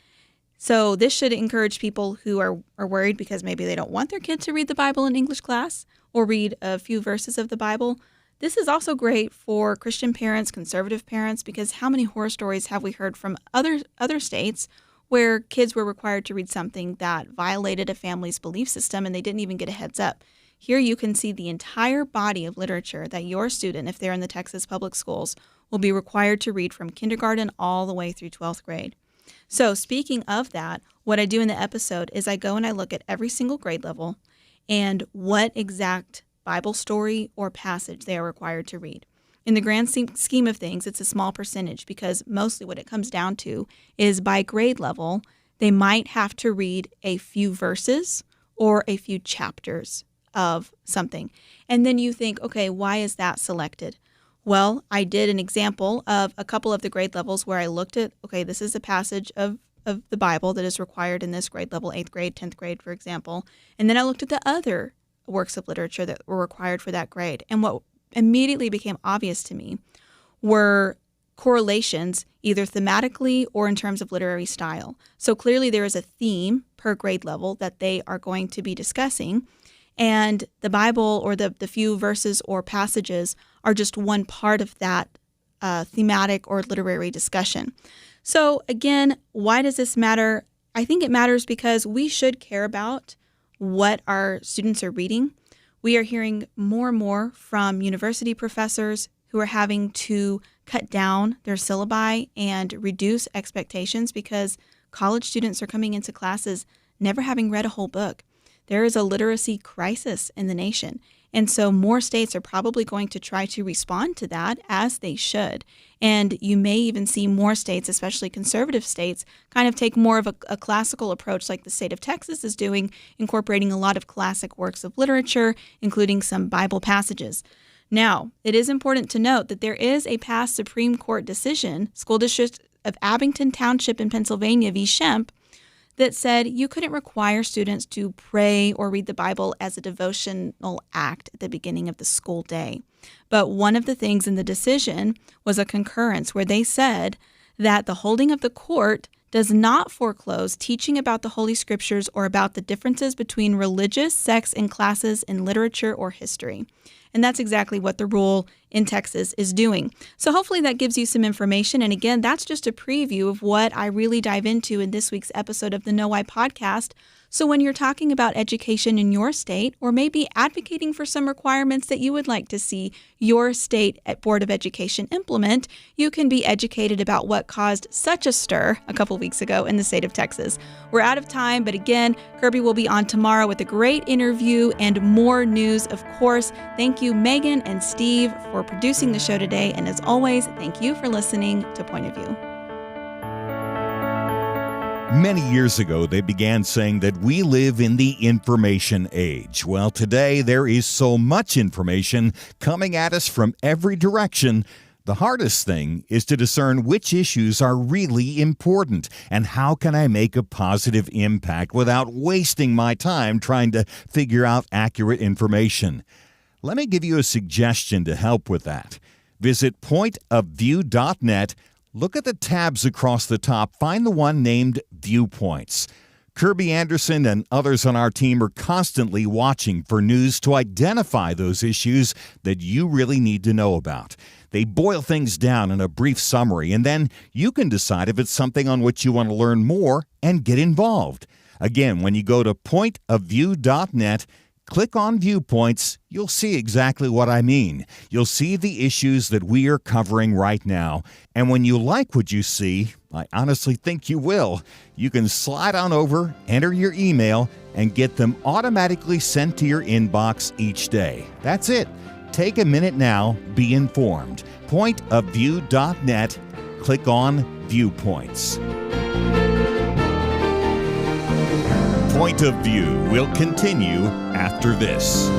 S2: So this should encourage people who are worried because maybe they don't want their kid to read the Bible in English class or read a few verses of the Bible. This is also great for Christian parents, conservative parents, because how many horror stories have we heard from other states where kids were required to read something that violated a family's belief system and they didn't even get a heads up. Here you can see the entire body of literature that your student, if they're in the Texas public schools, will be required to read from kindergarten all the way through 12th grade. So speaking of that, what I do in the episode is I go and I look at every single grade level and what exact Bible story or passage they are required to read. In the grand scheme of things, it's a small percentage because mostly what it comes down to is by grade level, they might have to read a few verses or a few chapters of something. And then you think, okay, why is that selected? Well, I did an example of a couple of the grade levels where I looked at, okay, this is a passage of the Bible that is required in this grade level, 8th grade, 10th grade, for example. And then I looked at the other works of literature that were required for that grade. And what immediately became obvious to me were correlations either thematically or in terms of literary style. So clearly there is a theme per grade level that they are going to be discussing. And the Bible or the few verses or passages are just one part of that thematic or literary discussion. So again, why does this matter? I think it matters because we should care about what our students are reading. We are hearing more and more from university professors who are having to cut down their syllabi and reduce expectations because college students are coming into classes never having read a whole book. There is a literacy crisis in the nation. And so more states are probably going to try to respond to that, as they should. And you may even see more states, especially conservative states, kind of take more of a classical approach like the state of Texas is doing, incorporating a lot of classic works of literature, including some Bible passages. Now, it is important to note that there is a past Supreme Court decision, School District of Abington Township in Pennsylvania v. Shemp, that said you couldn't require students to pray or read the Bible as a devotional act at the beginning of the school day. But one of the things in the decision was a concurrence where they said that the holding of the court does not foreclose teaching about the Holy Scriptures or about the differences between religious, sex, and classes in literature or history. And that's exactly what the rule in Texas is doing. So hopefully that gives you some information. And again, that's just a preview of what I really dive into in this week's episode of the Know Why podcast. So when you're talking about education in your state, or maybe advocating for some requirements that you would like to see your state Board of Education implement, you can be educated about what caused such a stir a couple weeks ago in the state of Texas. We're out of time, but again, Kirby will be on tomorrow with a great interview and more news, of course. Thank you, Megan and Steve, for producing the show today. And as always, thank you for listening to Point of View.
S1: Many years ago, they began saying that we live in the information age. Well, today there is so much information coming at us from every direction. The hardest thing is to discern which issues are really important and how can I make a positive impact without wasting my time trying to figure out accurate information. Let me give you a suggestion to help with that. Visit pointofview.net. Look at the tabs across the top. Find the one named Viewpoints. Kirby Anderson and others on our team are constantly watching for news to identify those issues that you really need to know about. They boil things down in a brief summary, and then you can decide if it's something on which you want to learn more and get involved. Again, when you go to pointofview.net, click on Viewpoints, you'll see exactly what I mean. You'll see the issues that we are covering right now. And when you like what you see, I honestly think you will, you can slide on over, enter your email, and get them automatically sent to your inbox each day. That's it. Take a minute now, be informed. Pointofview.net, click on Viewpoints. Point of View will continue after this.